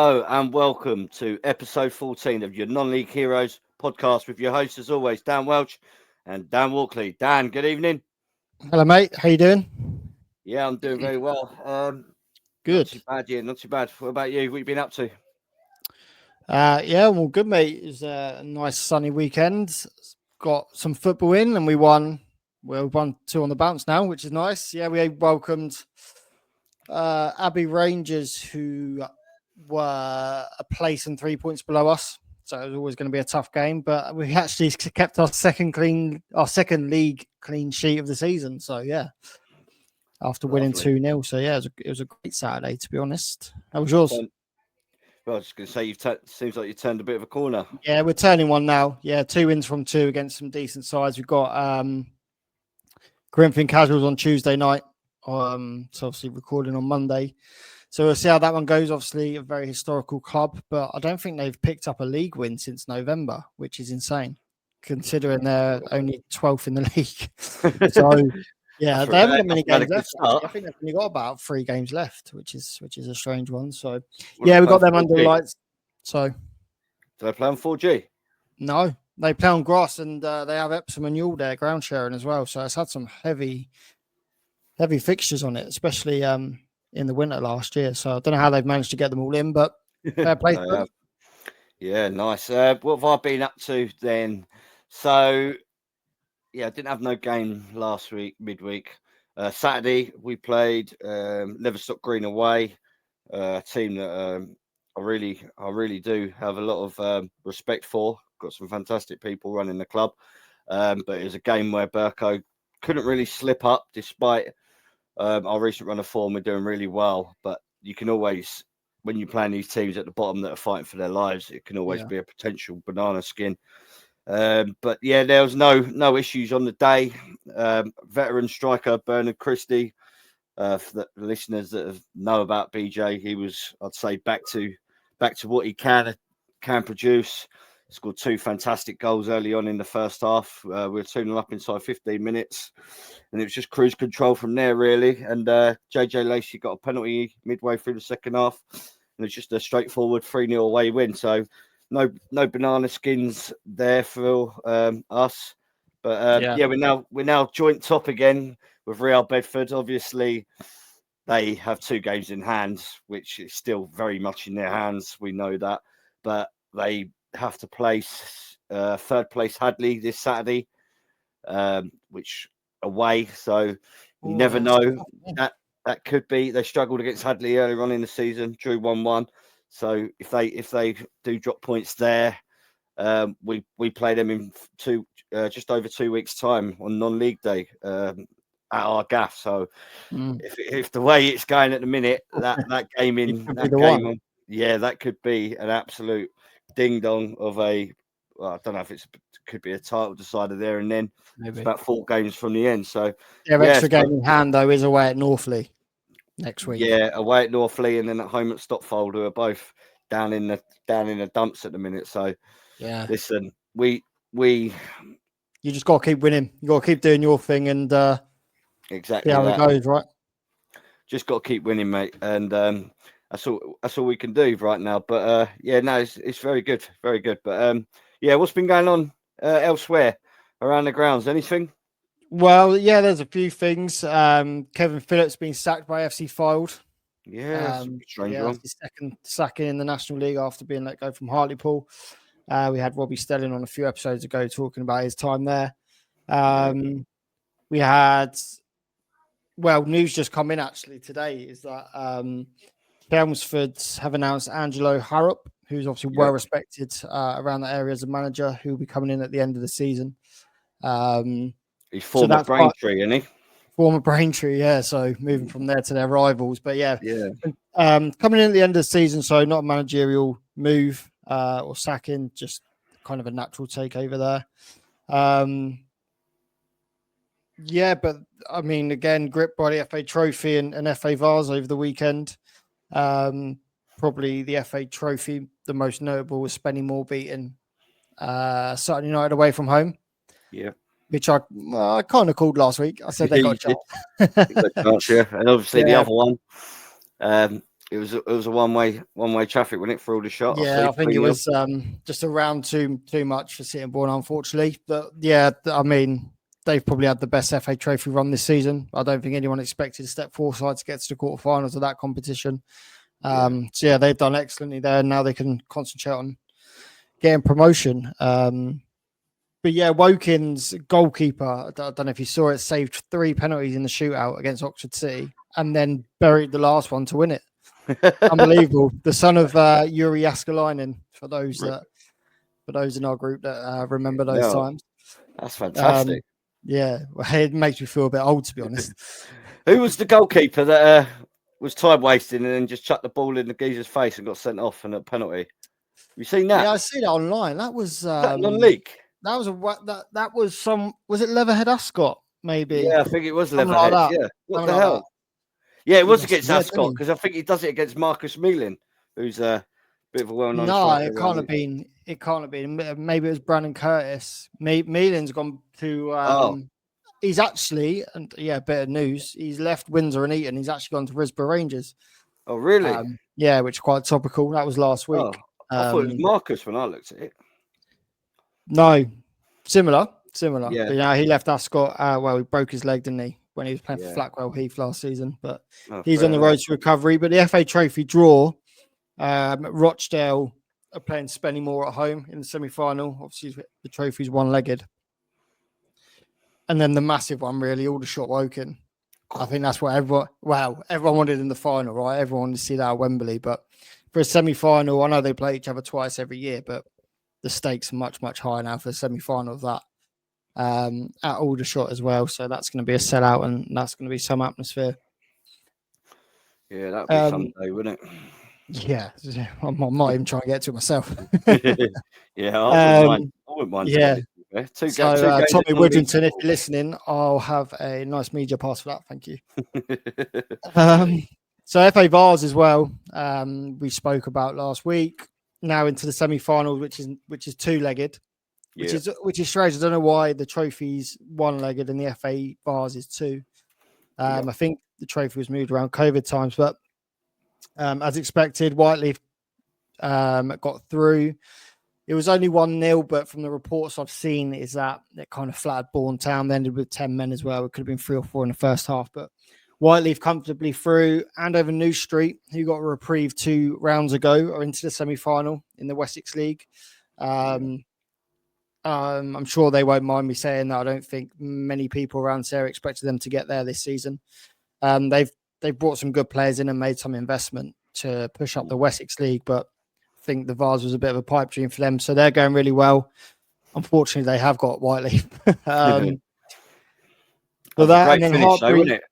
Hello and welcome to episode 14 of your Non-League Heroes podcast with your hosts, as always, Dan Welch and Dan Walkley. Dan, good evening. Hello, mate. How you doing? Yeah, I'm doing very well. Good. Not too bad, yeah, not too bad. What about you? What you been up to? Yeah, well, good, mate. It was a nice sunny weekend. Got some football in, and we won. Well, we won 2 on the bounce now, which is nice. Yeah, we welcomed Abbey Rangers, who were a place and 3 points below us. So it was always going to be a tough game, but we actually kept our second league clean sheet of the season. So yeah, after winning 2-0. So yeah, it was a great Saturday, to be honest. How was yours? Well, I was just going to say, seems like you turned a bit of a corner. Yeah, we're turning one now. Yeah, 2 wins from 2 against some decent sides. We've got Corinthian Casuals on Tuesday night. So obviously recording on Monday. So we'll see how that one goes. Obviously a very historical club, but I don't think they've picked up a league win since November, which is insane, considering they're only 12th in the league. So yeah, they haven't got many games left. I think they've only got about 3 games left, which is a strange one. So yeah, we got them under the lights. So do they play on 4G? No, they play on grass, and they have Epsom and Ewell there ground sharing as well. So it's had some heavy fixtures on it, especially in the winter last year. So I don't know how they've managed to get them all in, but fair play. Yeah, nice. What have I been up to then? So yeah, I didn't have no game last week, midweek. Saturday we played Leverstock Green away, a team that I really do have a lot of respect for. Got some fantastic people running the club, but it was a game where Burko couldn't really slip up despite our recent run of form. We're doing really well, but you can always, when you're playing these teams at the bottom that are fighting for their lives, it can always be a potential banana skin. But yeah, there was no issues on the day. Veteran striker Bernard Christie, for the listeners that know about BJ, he was, I'd say, back to what he can produce. Scored 2 fantastic goals early on in the first half. We were 2-0 up inside 15 minutes, and it was just cruise control from there, really. And JJ Lacey got a penalty midway through the second half, and it's just a straightforward 3-0 away win. So no banana skins there for us. But yeah, we're now joint top again with Real Bedford. Obviously, they have 2 games in hand, which is still very much in their hands. We know that, but they have to place third place Hadley this Saturday, which away. So you never know. That could be. They struggled against Hadley earlier on in the season, drew 1-1. So if they do drop points there, we play them in just over 2 weeks' time on non-league day at our gaff. So if the way it's going at the minute, that game that could be an absolute ding dong of I don't know if it could be a title decider there, and then it's about 4 games from the end. So extra game in hand though is away at Northley next week. Yeah, away at Northley and then at home at Stopfold, who are both down in the dumps at the minute. So yeah, listen, we you just got to keep winning. You got to keep doing your thing and exactly see how it goes, right? Just got to keep winning, mate, and that's all we can do right now. But yeah, no, it's very good, very good. But yeah, what's been going on elsewhere around the grounds? Anything? Well, yeah, there's a few things. Kevin Phillips being sacked by FC Fylde. Yeah, strange one. His second sacking in the National League after being let go from Hartlepool. We had Robbie Stelling on a few episodes ago talking about his time there. We had, news just come in actually today is that Chelmsford have announced Angelo Harrop, who's obviously well respected around that area as a manager, who will be coming in at the end of the season. He's former Braintree, isn't he? Former Braintree, yeah. So moving from there to their rivals, but coming in at the end of the season, so not a managerial move or sacking, just kind of a natural takeover there. Yeah, but I mean, again, gripped by the FA Trophy and FA Vase over the weekend. Probably the FA Trophy, the most notable was Spenny Moore beating Sutton United away from home. Yeah. Which I kind of called last week. I said they got a chance. And obviously the other one, It was a one way traffic, wasn't it, for all the shot? Yeah, I think it was just around too much for Sittingbourne, unfortunately. But yeah, I mean, they've probably had the best FA Trophy run this season. I don't think anyone expected Step Forsyth to get to the quarterfinals of that competition. So yeah, they've done excellently there. Now they can concentrate on getting promotion. But yeah, Wokin's goalkeeper, I don't know if you saw it, saved 3 penalties in the shootout against Oxford City and then buried the last one to win it. Unbelievable. The son of Yuri Askalainen, for those in our group that remember those times. That's fantastic. Yeah, it makes me feel a bit old, to be honest. Who was the goalkeeper that was time wasting and then just chucked the ball in the geezer's face and got sent off and a penalty? Have you seen that? Yeah, I see that online. That was non-league. That was that was some. Was it Leatherhead Ascot? Maybe. Yeah, I think it was Leatherhead. Like yeah. What the hell? Yeah, it was against Ascot because I think he does it against Marcus Meelan, who's a bit of a well-known. No, it can't have been. It can't have been. Maybe it was Brandon Curtis. Meelan's gone to. He's actually, and yeah, bit of news. He's left Windsor and Eton. He's actually gone to Risborough Rangers. Oh, really? Yeah, which is quite topical. That was last week. I thought it was Marcus when I looked at it. No, similar. Yeah. But, he left Ascot. Well, he broke his leg, didn't he, when he was playing for Flackwell Heath last season? But he's on the road to recovery. But the FA Trophy draw, Rochdale are playing Spennymoor at home in the semi-final. Obviously, the trophy's one-legged. And then the massive one, really, Aldershot Woking. I think that's what everyone wanted in the final, right? Everyone wanted to see that at Wembley. But for a semi-final, I know they play each other twice every year, but the stakes are much, much higher now for the semi-final of that at Aldershot as well. So that's going to be a sellout and that's going to be some atmosphere. Yeah, that would be someday, wouldn't it? Yeah, I might even try and get to it myself. Yeah, I wouldn't mind. Yeah. Two Tommy Woodrington, if you're listening, I'll have a nice media pass for that. Thank you. So FA Vars as well. We spoke about last week. Now into the semi-final, which is two-legged, which is strange. I don't know why the trophy's one-legged and the FA Vars is two. I think the trophy was moved around COVID times, but as expected, Whiteleaf got through. It was only 1-0, but from the reports I've seen, is that it kind of flattered Bourne Town. They ended with 10 men as well. It could have been 3 or 4 in the first half, but Whiteleaf comfortably through. Andover New Street, who got a reprieve 2 rounds ago, are into the semi-final in the Wessex League. I'm sure they won't mind me saying that. I don't think many people around here expected them to get there this season. They've brought some good players in and made some investment to push up the Wessex League, but I think the Vars was a bit of a pipe dream for them. So they're going really well. Unfortunately, they have got Whiteleaf. But that and then finish, though, wasn't it?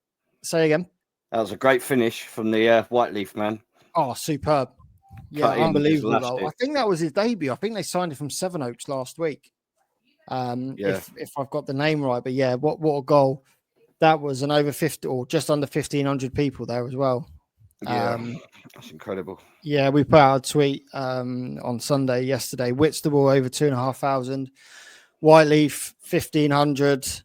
Say again. That was a great finish from the Whiteleaf man. Oh, superb. Yeah, unbelievable. I think that was his debut. I think they signed him from Sevenoaks last week. If I've got the name right. But yeah, what a goal. That was an over 50 or just under 1,500 people there as well. Yeah, that's incredible. Yeah, we put out a tweet on Sunday yesterday. Whitstable over 2,500, Whiteleaf 1,500,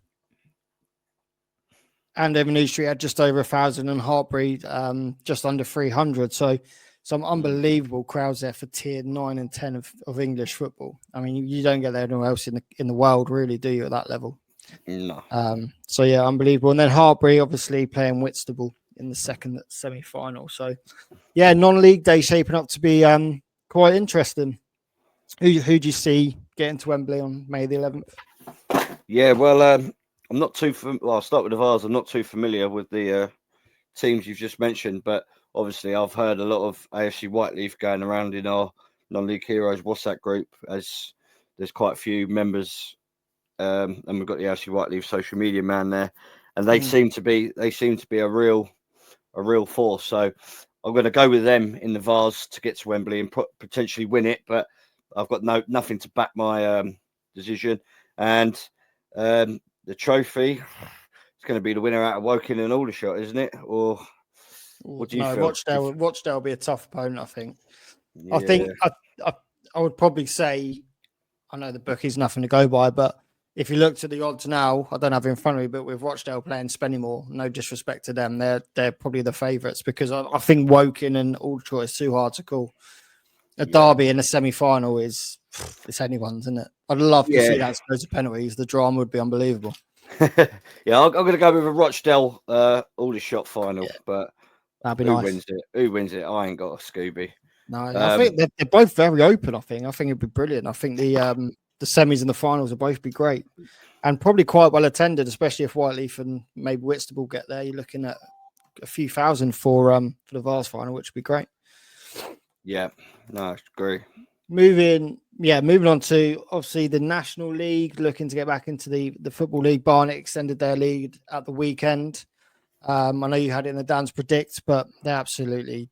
Andover New Street had just over 1,000, and Hartbury just under 300. So some unbelievable crowds there for tier 9 and 10 of English football. I mean, you don't get there anywhere else in the world, really, do you, at that level? No. So yeah, unbelievable. And then Hartbury obviously playing Whitstable in the second semi-final. So yeah, non-league day shaping up to be quite interesting. Who do you see getting to Wembley on May the 11th? Yeah, well, I'm not too. I'll start with the Vars. I'm not too familiar with the teams you've just mentioned, but obviously I've heard a lot of AFC Whiteleaf going around in our non-league heroes WhatsApp group, as there's quite a few members, and we've got the AFC Whiteleaf social media man there, and they seem to be a real force. So I'm going to go with them in the Vars to get to Wembley and potentially win it, but I've got nothing to back my decision. And the trophy, it's going to be the winner out of Woking and Aldershot, isn't it? Or what do you feel? Rochdale will be a tough opponent, I think. Yeah. I think I would probably say, I know the bookie's nothing to go by, but if you looked at the odds now, I don't have it in front of me, but with Rochdale playing Spennymoor, no disrespect to them, they're probably the favourites because I think Woking and Aldershot is too hard to call. A derby in a semi-final it's anyone's, isn't it? I'd love to see that go to penalties. The drama would be unbelievable. Yeah, I'm going to go with a Rochdale Aldershot final, but that'd be who nice. wins it? Who wins it? I ain't got a Scooby. No, I think they're both very open. I think it'd be brilliant. I think the semis and the finals will both be great and probably quite well attended, especially if Whiteleaf and maybe Whitstable get there. You're looking at a few thousand for the Vars final, which would be great. Yeah, no, I agree. Moving on to obviously the National League, looking to get back into the Football League. Barnet extended their lead at the weekend. I know you had it in the Dan's Predict, but they absolutely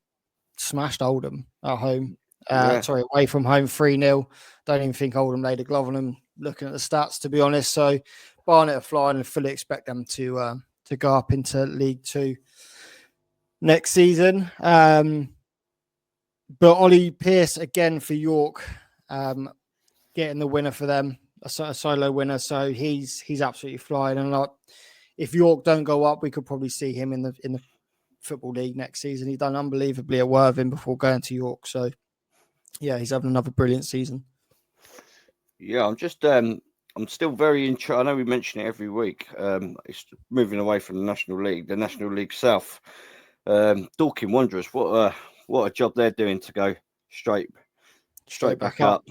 smashed Oldham at home. Away from home, 3-0. Don't even think Oldham laid a glove on them, looking at the stats, to be honest. So Barnet are flying and fully expect them to go up into League Two next season. But Ollie Pearce again for York, getting the winner for them, a solo winner. So he's absolutely flying. And if York don't go up, we could probably see him in the Football League next season. He's done unbelievably at Worthing before going to York. So yeah, he's having another brilliant season. Yeah, I'm just I'm still very interested. I know we mention it every week. It's moving away from the National League South. Dorking Wanderers, what a job they're doing to go straight back up.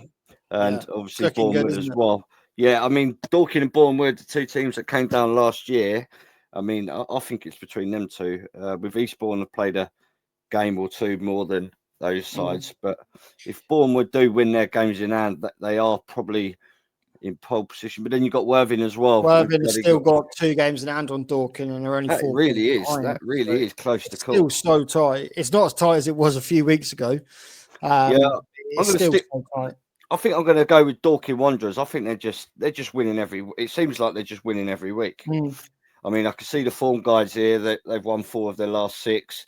And obviously Bournemouth as well. Yeah, I mean, Dorking and Bournemouth, the two teams that came down last year. I mean, I think it's between them two. With Eastbourne have played a game or two more than those sides. But if Bournemouth do win their games in hand, they are probably in pole position. But then you've got Worthing as well. Worthing has still got 2 games in hand on Dorking, and they're only 4 points behind. That really is close to call. Still so tight. It's not as tight as it was a few weeks ago. It's still so tight. I think I'm going to go with Dorking Wanderers. I think they're just winning it seems like they're just winning every week. I mean, I can see the form guides here that they've won 4 of their last 6.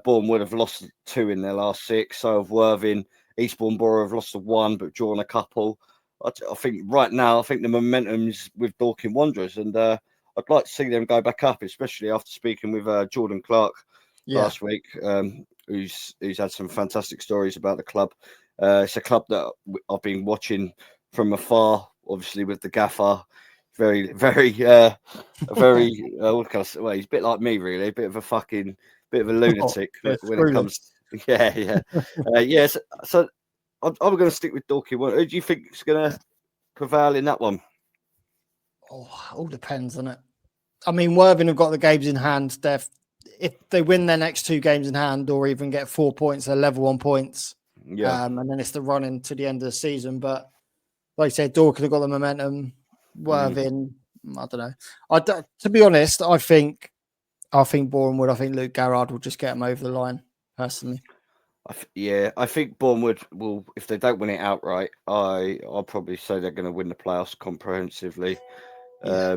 Bournemouth have lost 2 in their last 6. So have Worthing. Eastbourne Borough have lost 1 but drawn a couple. I think right now, the momentum's with Dorking Wanderers, and I'd like to see them go back up, especially after speaking with Jordan Clark last week, who's had some fantastic stories about the club. It's a club that I've been watching from afar, obviously with the gaffer. Very, very, very. What can I say? Well, he's a bit like me, really. A bit of a lunatic when it comes. Yes. So I'm going to stick with Dorking. Who do you think is going to prevail in that one? All depends on it. I mean, Worthing have got the games in hand. If they win their next 2 games in hand, or even get 4 points, they're level on points. And then it's the run into the end of the season. But like I said, Dorking have got the momentum. Worthing, I don't know. To be honest, I think Bournemouth. I think Luke Garrard will just get them over the line. Personally, I think Bournemouth will. If they don't win it outright, I'll probably say they're going to win the playoffs comprehensively. I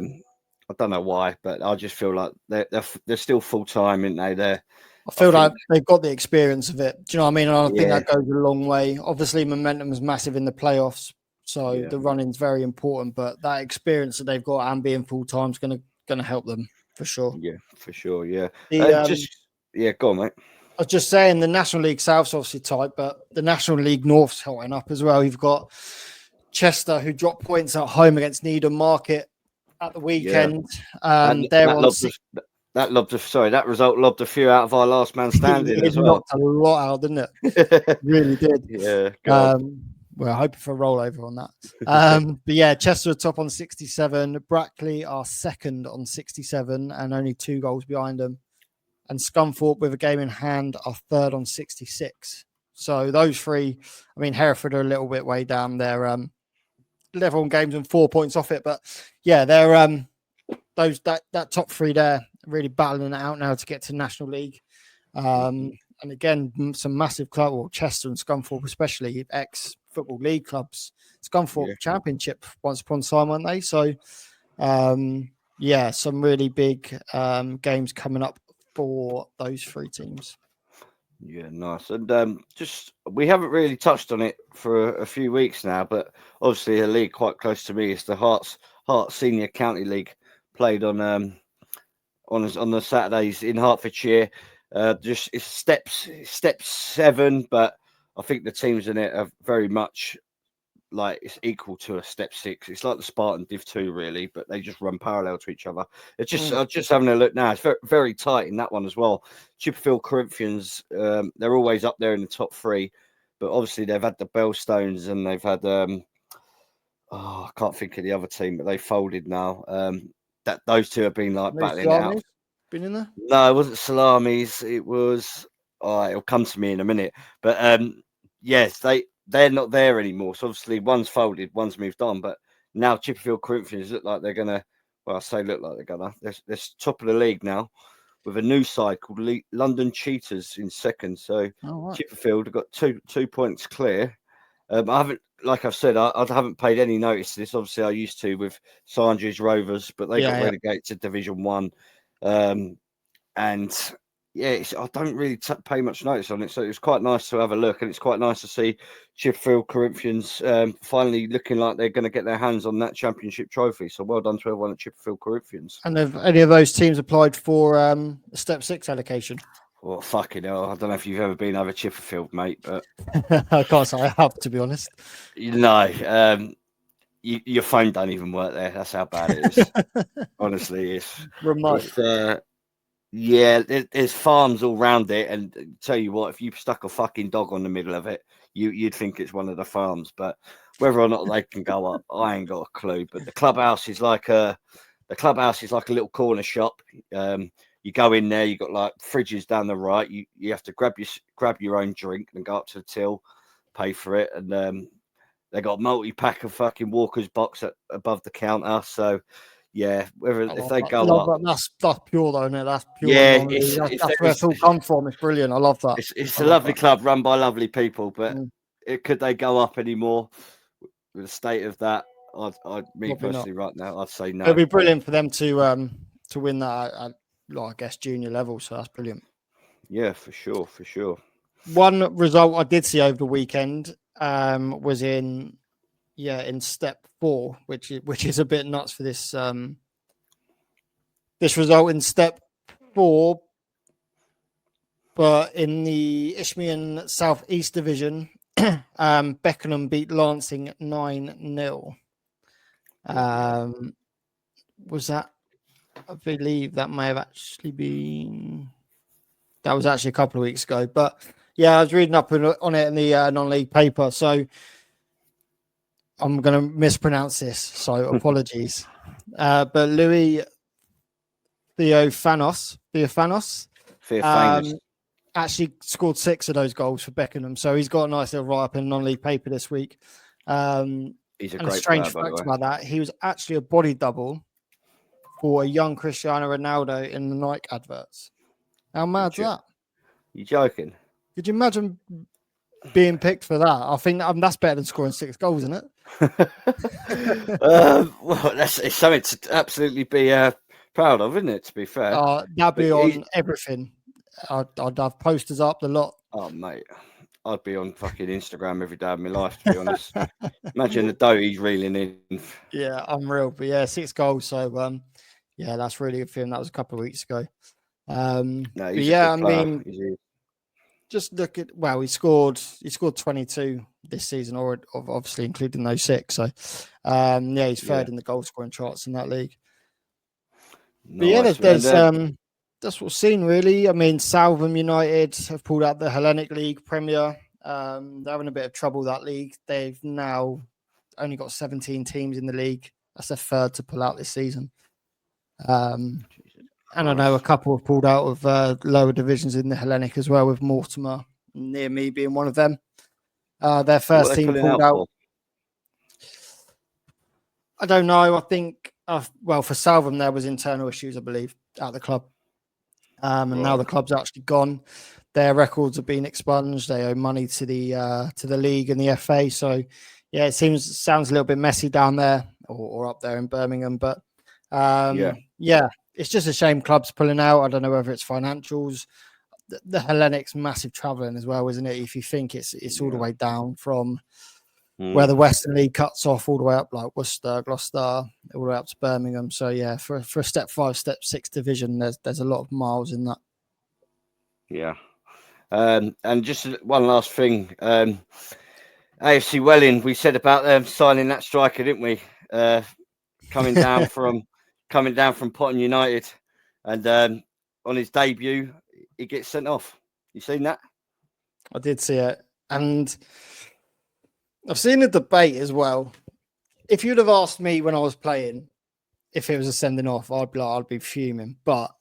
don't know why, but I just feel like they're still full time, aren't they? I feel like they've got the experience of it. Do you know what I mean? And I think that goes a long way. Obviously, momentum is massive in the playoffs, so the running's very important. But that experience that they've got and being full time is going to help them for sure. Yeah, for sure. Yeah. Go on, mate. I was just saying the National League South's obviously tight, but the National League North's hotting up as well. You've got Chester, who dropped points at home against Needham Market at the weekend. That result lobbed a few out of our last man standing as well. Knocked a lot out, didn't it? Really did. Yeah. We're hoping for a rollover on that. But yeah, Chester are top on 67. Brackley are second on 67 and only 2 goals behind them. And Scunthorpe, with a game in hand, are third on 66. So those 3, I mean, Hereford are a little bit way down. They're level on games and 4 points off it. But yeah, they're that top 3 there really battling it out now to get to National League. And again, some massive club, or Chester and Scunthorpe especially, ex-Football League clubs. Scunthorpe Championship once upon a time, weren't they? So, some really big games coming up for those 3 teams. Yeah, nice. And just we haven't really touched on it for a few weeks now, but obviously a league quite close to me is the Hearts Senior County League, played on the Saturdays in Hertfordshire. Just it's step 7, but I think the teams in it are very much like it's equal to a step 6. It's like the Spartan Div 2 really, but they just run parallel to each other. It's just I'm just having a look now. It's very, very tight in that one as well. Chipperfield Corinthians, they're always up there in the top 3, but obviously they've had the Bellstones and they've had I can't think of the other team, but they folded now. That those two have been like battling it out. Been in there? No, it wasn't Salamis. It was. Oh, it'll come to me in a minute. But yes, they're not there anymore. So obviously, one's folded, one's moved on. But now Chipperfield Corinthians look like they're gonna. Well, I say look like they're gonna. They're top of the league now, with a new side called London Cheetahs in second. So right. Chipperfield have got 2 points clear. I haven't, like I've said, I haven't paid any notice to this. Obviously, I used to with Sandridge Rovers, but they got relegated to Division 1. And yeah, I don't really pay much notice on it. So it was quite nice to have a look. And it's quite nice to see Chipperfield Corinthians finally looking like they're going to get their hands on that championship trophy. So well done to everyone at Chipperfield Corinthians. And have any of those teams applied for step 6 allocation? Well, fucking hell. I don't know if you've ever been over Chipperfield, mate, but I can't say I have, to be honest. No, your phone don't even work there. That's how bad it is. Honestly, it's remote. There's farms all around it, and tell you what, if you stuck a fucking dog on the middle of it, you'd think it's one of the farms. But whether or not they can go up, I ain't got a clue. But the clubhouse is like a little corner shop. You go in there, you got like fridges down the right. You have to grab your own drink and go up to the till, pay for it, and they got a multi-pack of fucking Walker's box above the counter. So yeah, if they go up, that's pure though, isn't it? That's pure. Yeah, that's where it's all come from. It's brilliant. I love that. It's a lovely club run by lovely people, but could they go up anymore with the state of that? Me personally, right now, I'd say no. It'd be brilliant for them to win that at, I guess, junior level. So that's brilliant. Yeah, for sure. One result I did see over the weekend was in step 4, which is a bit nuts for this this result in step 4. But in the Isthmian South East Division, Beckenham beat Lancing 9-0. Was that? I believe that may have actually been. That was actually a couple of weeks ago, but yeah, I was reading up on it in the non-league paper, so I'm going to mispronounce this, so apologies. But Louis Theophanos actually scored 6 of those goals for Beckenham, so he's got a nice little write-up in non-league paper this week. He's a great strange fact about that, he was actually a body double for a young Cristiano Ronaldo in the Nike adverts. How mad's that? You joking? Could you imagine being picked for that? I think that's better than scoring 6 goals, isn't it? Well, it's something to absolutely be proud of, isn't it? To be fair, that'd be on everything. I'd have posters up the lot. Oh, mate, I'd be on fucking Instagram every day of my life, to be honest. Imagine the dough he's reeling in. Yeah, unreal. But yeah, 6 goals. So yeah, that's really good for him. That was a couple of weeks ago. Just look at he scored 22 this season, or obviously including those 6. So he's third in the goal scoring charts in that league. Nice, but there's that's what's seen really. I mean, Southam United have pulled out the Hellenic League Premier. They're having a bit of trouble, that league. They've now only got 17 teams in the league. That's their third to pull out this season. And I know a couple have pulled out of lower divisions in the Hellenic as well, with Mortimer near me being one of them. Their first team pulled out. I don't know. I think, for Southam, there was internal issues, I believe, at the club. And now the club's actually gone. Their records have been expunged. They owe money to the league and the FA. So, yeah, it sounds a little bit messy down there or up there in Birmingham. But, it's just a shame clubs pulling out. I don't know whether it's financials. the Hellenic's massive travelling as well, isn't it? If you think it's all the way down from where the Western League cuts off all the way up, like Worcester, Gloucester, all the way up to Birmingham. So yeah, for a step 5, step 6 division, there's a lot of miles in that. Yeah. And just one last thing, AFC Welling, we said about them signing that striker, didn't we? Coming down from Potton United, and on his debut, he gets sent off. You seen that? I did see it, and I've seen the debate as well. If you'd have asked me when I was playing if it was a sending off, I'd be fuming. But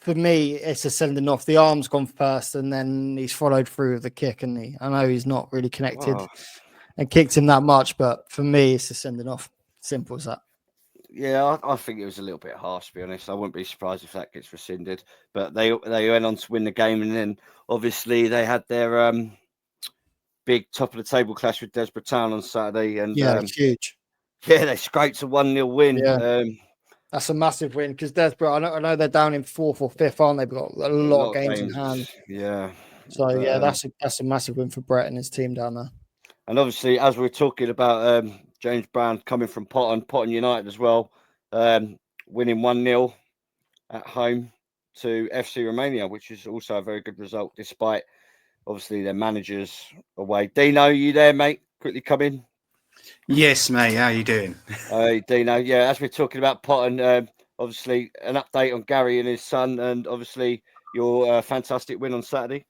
for me, it's a sending off. The arm's gone first, and then he's followed through with the kick, and I know he's not really connected and kicked him that much, but for me, it's a sending off. Simple as that. Yeah, I think it was a little bit harsh, to be honest. I wouldn't be surprised if that gets rescinded. But they went on to win the game, and then obviously they had their big top of the table clash with Desborough Town on Saturday, and it's huge. Yeah, they scraped a 1-0 win. Yeah. That's a massive win because Desborough, I know they're down in 4th or 5th, aren't they? They've got a lot of games in hand. Yeah. So yeah, that's a massive win for Brett and his team down there. And obviously, as we're talking about James Brown coming from Potton United as well, winning 1-0 at home to FC Romania, which is also a very good result, despite obviously their managers away. Dino, you there, mate? Quickly come in. Yes, mate. How you doing? Dino. Yeah, as we're talking about Potton, obviously an update on Gary and his son, and obviously your fantastic win on Saturday.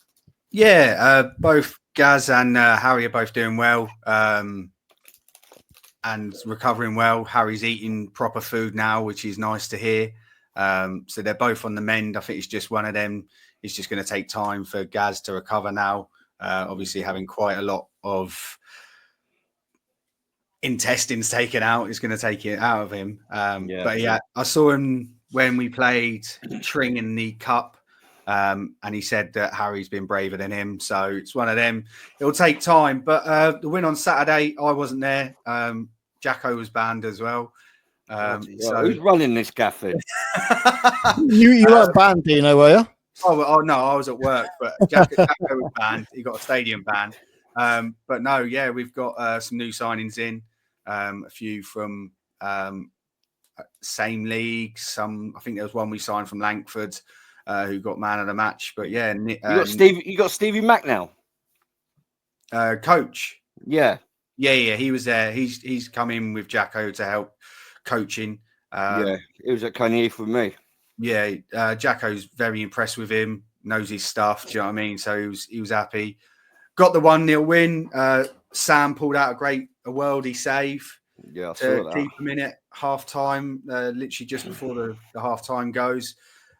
Yeah, both Gaz and Harry are both doing well and recovering well. Harry's eating proper food now, which is nice to hear. So they're both on the mend. I think it's just one of them. It's just going to take time for Gaz to recover now. Obviously, having quite a lot of intestines taken out is going to take it out of him. But yeah, I saw him when we played Tring in the Cup. And he said that Harry's been braver than him. So it's one of them. It'll take time. But the win on Saturday, I wasn't there. Jacko was banned as well. So who's running this gaff? You weren't banned, Dino, were you? Oh no, I was at work, but Jacko was banned. He got a stadium ban. But no, yeah, we've got some new signings in. A few from same league. I think there was one we signed from Langford. Who got man of the match? But yeah, you got Stevie Mack now, coach. Yeah, he was there. He's come in with Jacko to help coaching. He was at Coney with me. Yeah, Jacko's very impressed with him. Knows his stuff. Do you know what I mean? So he was happy. Got the 1-0 win. Sam pulled out a worldie save. Yeah, I saw that. Keep him in at half time. Literally just before the half time goes.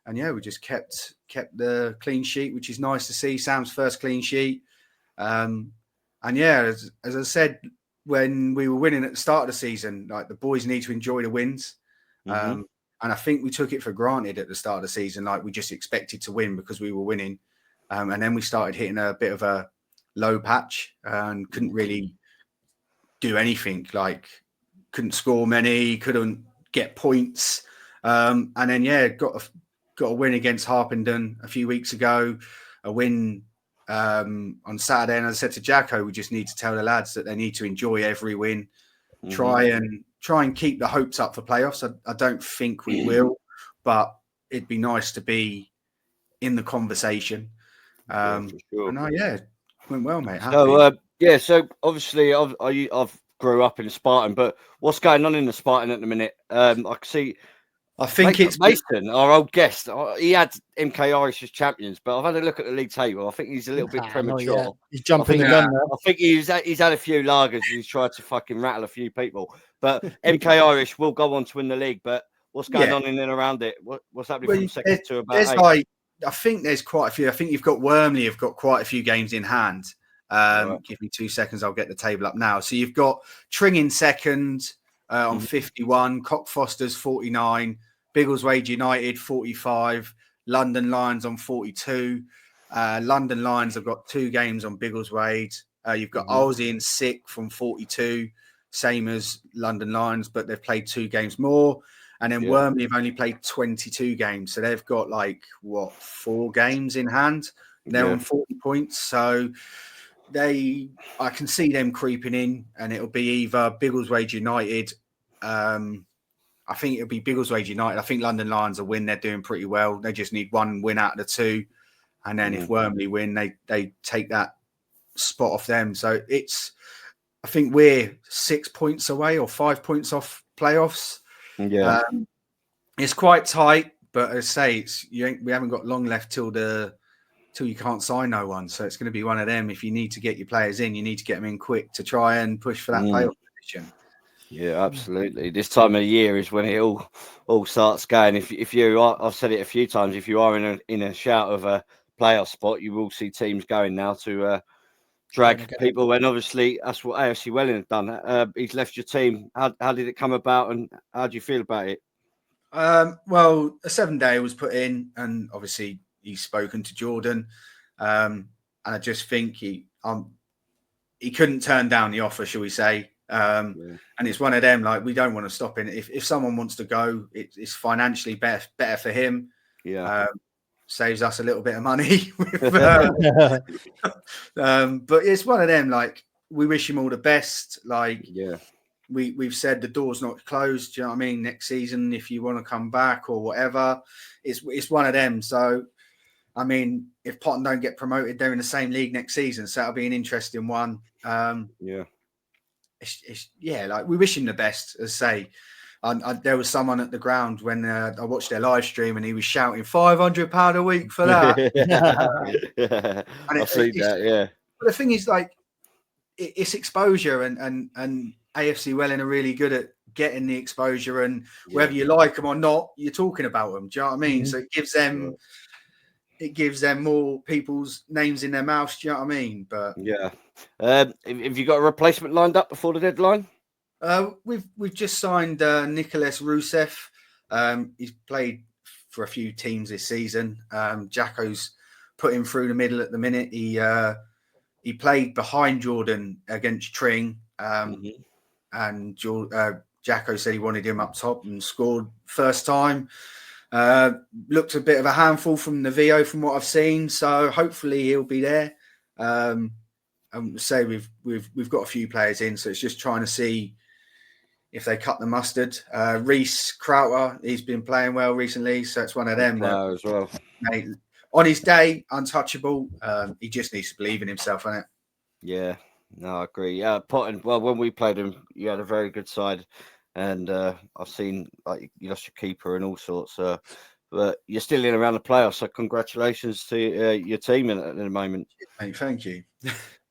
And yeah, we just kept the clean sheet, which is nice to see. Sam's first clean sheet. And yeah, as I said, when we were winning at the start of the season, like the boys need to enjoy the wins. And I think we took it for granted at the start of the season. Like we just expected to win because we were winning. And then we started hitting a bit of a low patch and couldn't really do anything. Like couldn't score many, couldn't get points. And then, yeah, got a win against Harpenden a few weeks ago, a win on Saturday. And as I said to Jacko, we just need to tell the lads that they need to enjoy every win, try and keep the hopes up for playoffs. I don't think we will, but it'd be nice to be in the conversation. Went well, mate. Happy. So obviously I've grew up in Spartan, but what's going on in the Spartan at the minute? I can see. I think it's Mason, our old guest. He had MK Irish as champions, but I've had a look at the league table. I think he's a little bit premature. He's jumping the gun there. I think he's had a few lagers. He's tried to fucking rattle a few people. But MK Irish will go on to win the league. But what's going on in and around it? What's happening from second to about eight? I think there's quite a few. I think you've got Wormley have got quite a few games in hand. Right. Give me 2 seconds. I'll get the table up now. So you've got Tring in second on 51, Cockfosters 49, Biggleswade United 45, London Lions on 42. London Lions have got 2 games on Biggleswade. You've got Olsey in 6th from 42, same as London Lions, but they've played 2 games more. And then Yeah. Wormley have only played 22 games. So they've got 4 games in hand. They're on 40 points. So I can see them creeping in, and it'll be either Biggleswade United. I think it'll be Biggleswade United. I think London Lions will win. They're doing pretty well. They just need one win out of the 2. And then if Wormley win, they take that spot off them. So I think we're 6 points away or 5 points off playoffs. Yeah. It's quite tight, but as I say, we haven't got long left till you can't sign no one. So it's going to be one of them. If you need to get your players in, you need to get them in quick to try and push for that playoff position. Yeah, absolutely. This time of year is when it all starts going. If you are, I've said it a few times, if you are in a shout of a playoff spot, you will see teams going now to drag people. And obviously, that's what AFC Welling have done. He's left your team. How did it come about, and how do you feel about it? Well, a 7-day was put in, and obviously he's spoken to Jordan, and I just think he couldn't turn down the offer, shall we say? And it's one of them, we don't want to stop him. If someone wants to go, it's financially better for him. Yeah, saves us a little bit of money. But it's one of them. We wish him all the best. We've said the door's not closed. Do you know what I mean? Next season, if you want to come back or whatever, it's one of them. So, I mean, if Potton don't get promoted, they're in the same league next season. So that'll be an interesting one. We wish him the best. As say, there was someone at the ground when I watched their live stream, and he was shouting £500 a week for that. I've seen that. Yeah. But the thing is, it's exposure, and AFC Welling are really good at getting the exposure, and whether you like them or not, you're talking about them. Do you know what I mean? So it gives them more people's names in their mouths. Do you know what I mean? But have you got a replacement lined up before the deadline? We've just signed Nicholas Rusev. He's played for a few teams this season. Jacko's put him through the middle at the minute. He played behind Jordan against Tring, and Jacko said he wanted him up top and scored first time. Looked a bit of a handful from the VO from what I've seen, so hopefully he'll be there. And say we've got a few players in, so it's just trying to see if they cut the mustard. Reese Crowter, he's been playing well recently, so it's one of them as well. Mate, on his day, untouchable. He just needs to believe in himself, innit? Yeah, no, I agree. Yeah, Potton. Well, when we played him, you had a very good side, and I've seen you lost your keeper and all sorts. But you're still in around the playoffs, so congratulations to your team at the moment. Mate, thank you.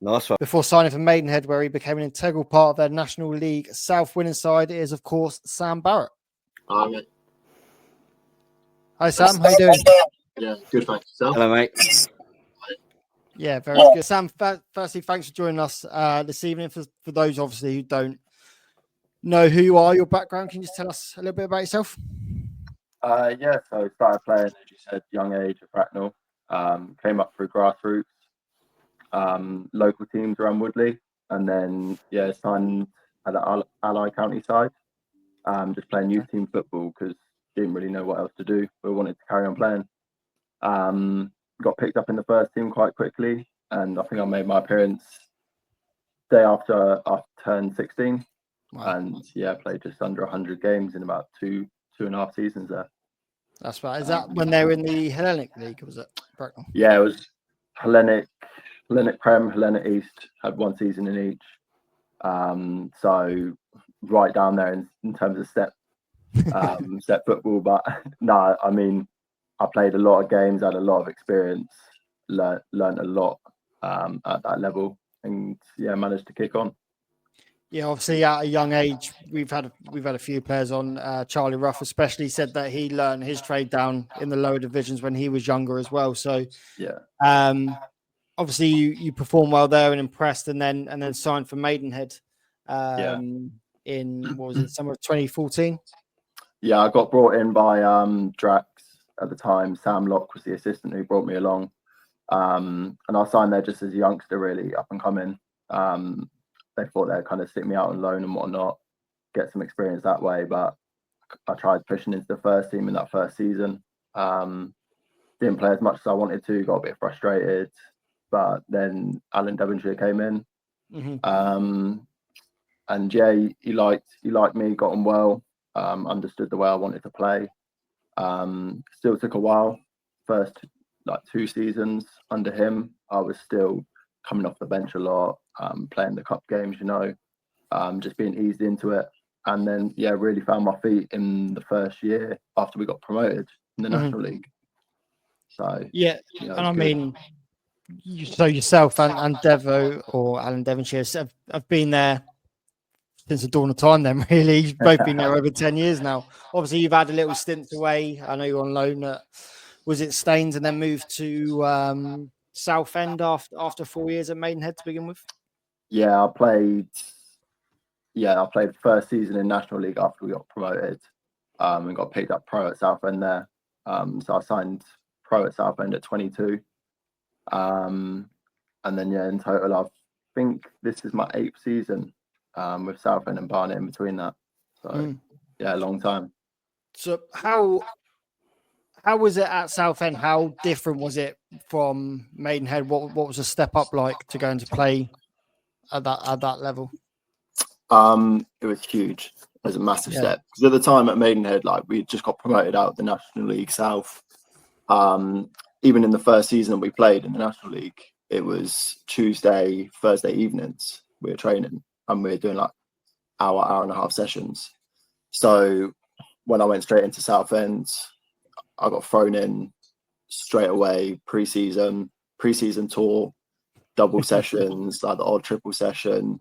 Nice one. Before signing for Maidenhead, where he became an integral part of their National League South winning side, is of course Sam Barrett. Hi, mate. Hi Sam, how you doing? Yeah, good, thanks. Yourself? Hello, mate. Yeah, very good. Sam, firstly, thanks for joining us this evening. For those, obviously, who don't know who you are, your background, can you just tell us a little bit about yourself? So I started playing, as you said, young age at Bracknell. Came up through grassroots, local teams around Woodley, and then signed at the Ally County side. Just playing youth team football because didn't really know what else to do, but wanted to carry on playing. Got picked up in the first team quite quickly, and I think I made my appearance day after I turned 16. Wow. And played just under 100 games in about two and a half seasons there. That's right. Is that when they were in the Hellenic League, or was it Bracknell? Yeah, it was Hellenic Prem, Hellenic East, had one season in each. So right down there in terms of step football. But no, I mean, I played a lot of games, had a lot of experience, learned a lot at that level, and managed to kick on. Yeah, obviously at a young age, we've had a few players on. Charlie Ruff especially said that he learned his trade down in the lower divisions when he was younger as well. So obviously you performed well there and impressed, and then signed for Maidenhead in what was it, summer of 2014? Yeah, I got brought in by Drax at the time. Sam Locke was the assistant who brought me along, and I signed there just as a youngster, really up and coming. They thought they'd kind of stick me out on loan and whatnot, get some experience that way, but I I tried pushing into the first team in that first season. Didn't play as much as I wanted to, got a bit frustrated. But then Alan Devonshire came in. And yeah, he liked me, got on well, understood the way I wanted to play. Still took a while. First 2 seasons under him, I was still coming off the bench a lot, playing the cup games, just being eased into it. And then, yeah, really found my feet in the first year after we got promoted in the National League. So, yeah, and I mean, so yourself and Devo or Alan Devonshire have been there since the dawn of time then, really. You've both been there over 10 years now. Obviously, you've had a little stint away. I know you're on loan at, was it Staines, and then moved to Southend after 4 years at Maidenhead to begin with? Yeah, I played the first season in National League after we got promoted, and got picked up pro at Southend there. So I signed pro at Southend at 22. And then, yeah, in total, I think this is my 8th season with Southend and Barnet in between that. So, yeah, a long time. So how was it at Southend? How different was it from Maidenhead? What was the step up like to go into play at that level? It was huge. It was a massive step. Because at the time at Maidenhead, we just got promoted out of the National League South. Even in the first season we played in the National League, it was Tuesday, Thursday evenings we were training, and we were doing hour and a half sessions. So when I went straight into Southend, I got thrown in straight away, pre-season tour, double sessions, the odd triple session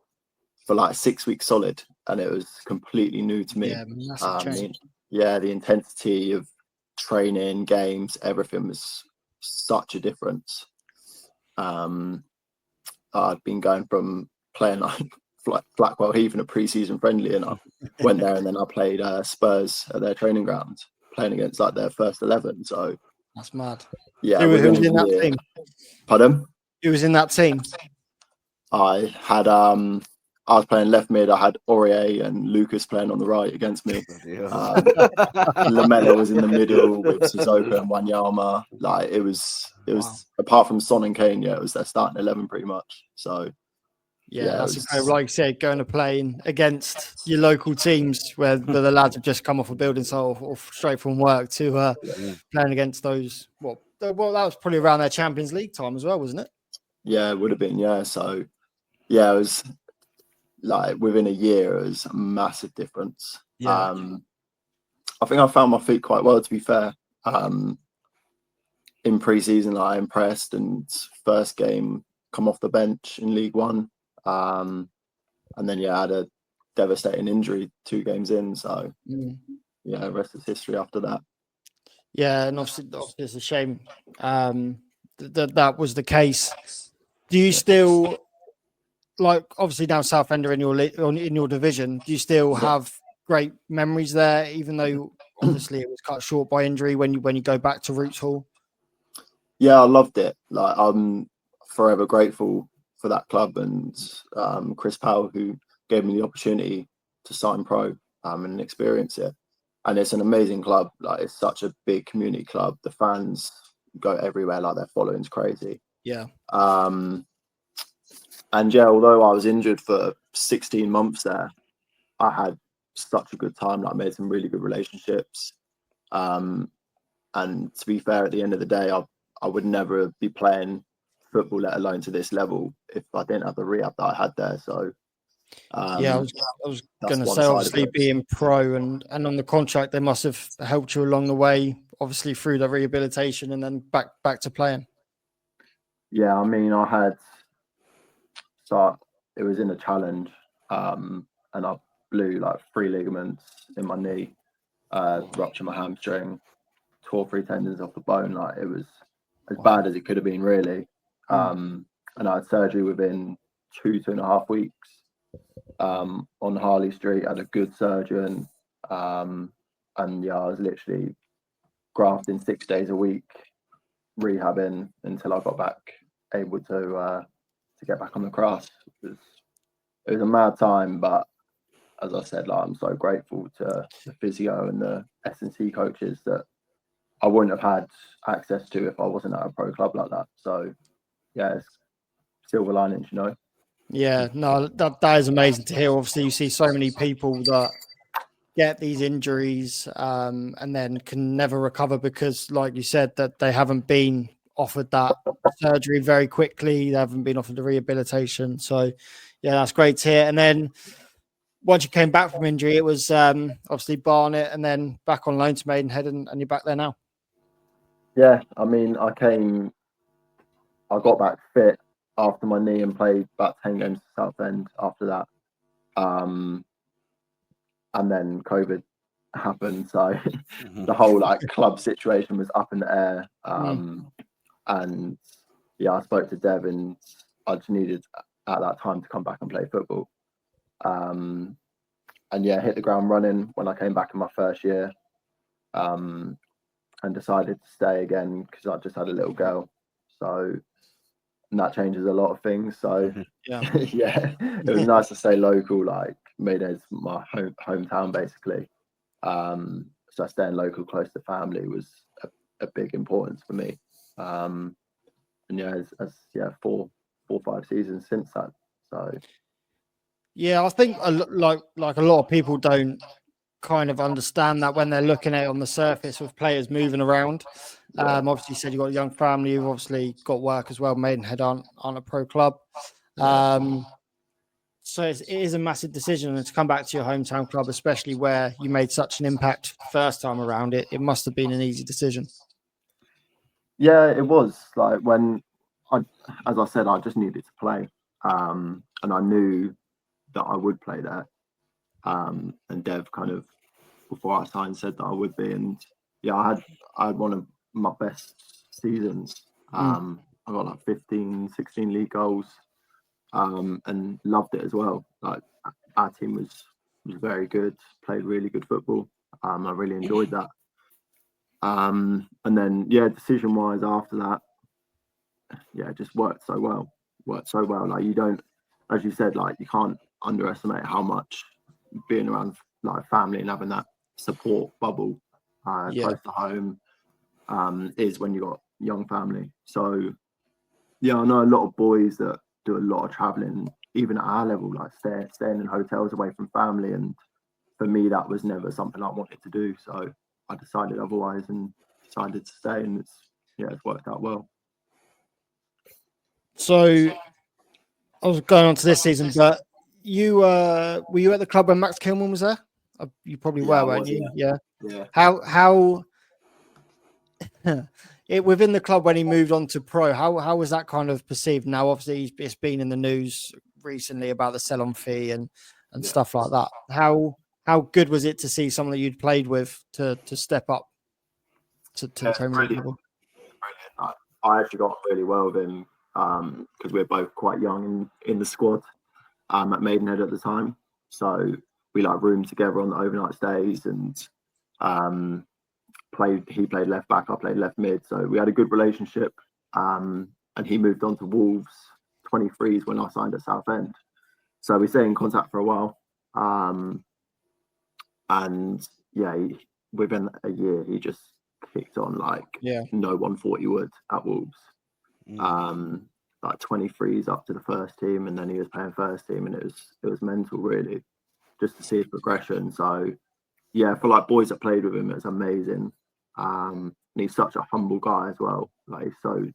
for 6 weeks solid, and it was completely new to me. Yeah, massive change. The intensity of training, games, everything was such a difference. I'd been going from playing Blackwell Heath in a pre-season friendly, and I went there and then I played Spurs at their training ground, playing against their first 11. So that's mad. Yeah, who was in that team? Pardon? Who was in that team? I had I was playing left mid. I had Aurier and Lucas playing on the right against me. Lamella was in the middle with Sissoko and Wanyama. It was Wow. Apart from Son and Kane, it was their starting 11 pretty much. So that's incredible. Like you said, going to play against your local teams where the lads have just come off a building site or straight from work to playing against those. Well, that was probably around their Champions League time as well, wasn't it? Yeah, it would have been. Yeah, so it was within a year, it was a massive difference. I think I found my feet quite well, to be fair. In pre-season, I impressed, and first game come off the bench in League One. And then I had a devastating injury 2 games in. So rest is history after that. Yeah, and obviously it's a shame that was the case. Do you still obviously now Southend are in your division? Do you still have great memories there, even though obviously it was cut short by injury when you go back to Roots Hall? Yeah, I loved it. I'm forever grateful for that club and Chris Powell, who gave me the opportunity to sign pro and experience it. And it's an amazing club. It's such a big community club. The fans go everywhere. Their following's crazy. Yeah. And although I was injured for 16 months there, I had such a good time. I made some really good relationships. And to be fair, at the end of the day, I would never be playing football, let alone to this level, if I didn't have the rehab that I had there. So I was going to say, obviously being pro and on the contract, they must have helped you along the way, obviously through the rehabilitation and then back to playing. Yeah, I mean, it was in a challenge, and I blew 3 ligaments in my knee, ruptured my hamstring, tore 3 tendons off the bone. It was as bad as it could have been, really. And I had surgery within 2.5 weeks on Harley Street. I had a good surgeon, and I was literally grafting 6 days a week, rehabbing until I got back able to get back on the grass. It was a mad time, but as I said, like I'm so grateful to the physio and the S&C coaches that I wouldn't have had access to if I wasn't at a pro club like that. So yeah, it's silver linings, you know. Yeah, no, that is amazing to hear. Obviously, you see so many people that get these injuries and then can never recover because, like you said, that they haven't been offered that surgery very quickly. They haven't been offered the rehabilitation. So, yeah, that's great to hear. And then once you came back from injury, it was obviously Barnet and then back on loan to Maidenhead, and you're back there now. Yeah, I mean, I got back fit after my knee and played about 10 games for Southend after that. And then COVID happened. So the whole club situation was up in the air. And yeah, I spoke to Dev and I just needed at that time to come back and play football. And yeah, hit the ground running when I came back in my first year. And decided to stay again because I just had a little girl. So and that changes a lot of things. So yeah, it was nice to stay local. Like Maidenhead's my hometown basically. So staying local, close to family was a big importance for me. And yeah, as 4 or 5 seasons since that. So yeah, I think like a lot of people don't kind of understand that when they're looking at it on the surface with players moving around. Obviously, you said you've got a young family, you've obviously got work as well. Maidenhead aren't a pro club. So it is a massive decision, and to come back to your hometown club, especially where you made such an impact first time around, it must have been an easy decision. Yeah, it was. Like as I said, I just needed to play, and I knew that I would play there. And Dev kind of before I signed said that I would be, and yeah, I had one of my best seasons. I got 15, 16 league goals. And loved it as well. Like our team was very good, played really good football. I really enjoyed that. And then decision wise after that, it just worked so well. Like you don't, as you said, like you can't underestimate how much being around like family and having that support bubble close to home is when you got young family. So yeah, I know a lot of boys that do a lot of traveling, even at our level, like staying in hotels away from family. And for me, that was never something I wanted to do. So I decided otherwise and decided to stay, and it's worked out well. So I was going on to this season, but you were you at the club when Max Kilman was there? You probably were, weren't you? Yeah. How it within the club when he moved on to pro, how was that kind of perceived? Now, obviously, it's been in the news recently about the sell-on fee and stuff like that. How good was it to see someone that you'd played with to step up to the Premier League level? I actually got really well with him because we were both quite young in the squad at Maidenhead at the time. So we roomed together on the overnight stays and he played left back, I played left mid. So we had a good relationship. And he moved on to Wolves 23s when I signed at Southend. So we stayed in contact for a while. And within a year, he just kicked on no one thought he would at Wolves. 23s up to the first team, and then he was playing first team, and it was mental really, just to see his progression. So for boys that played with him, it was amazing. And he's such a humble guy as well. He's so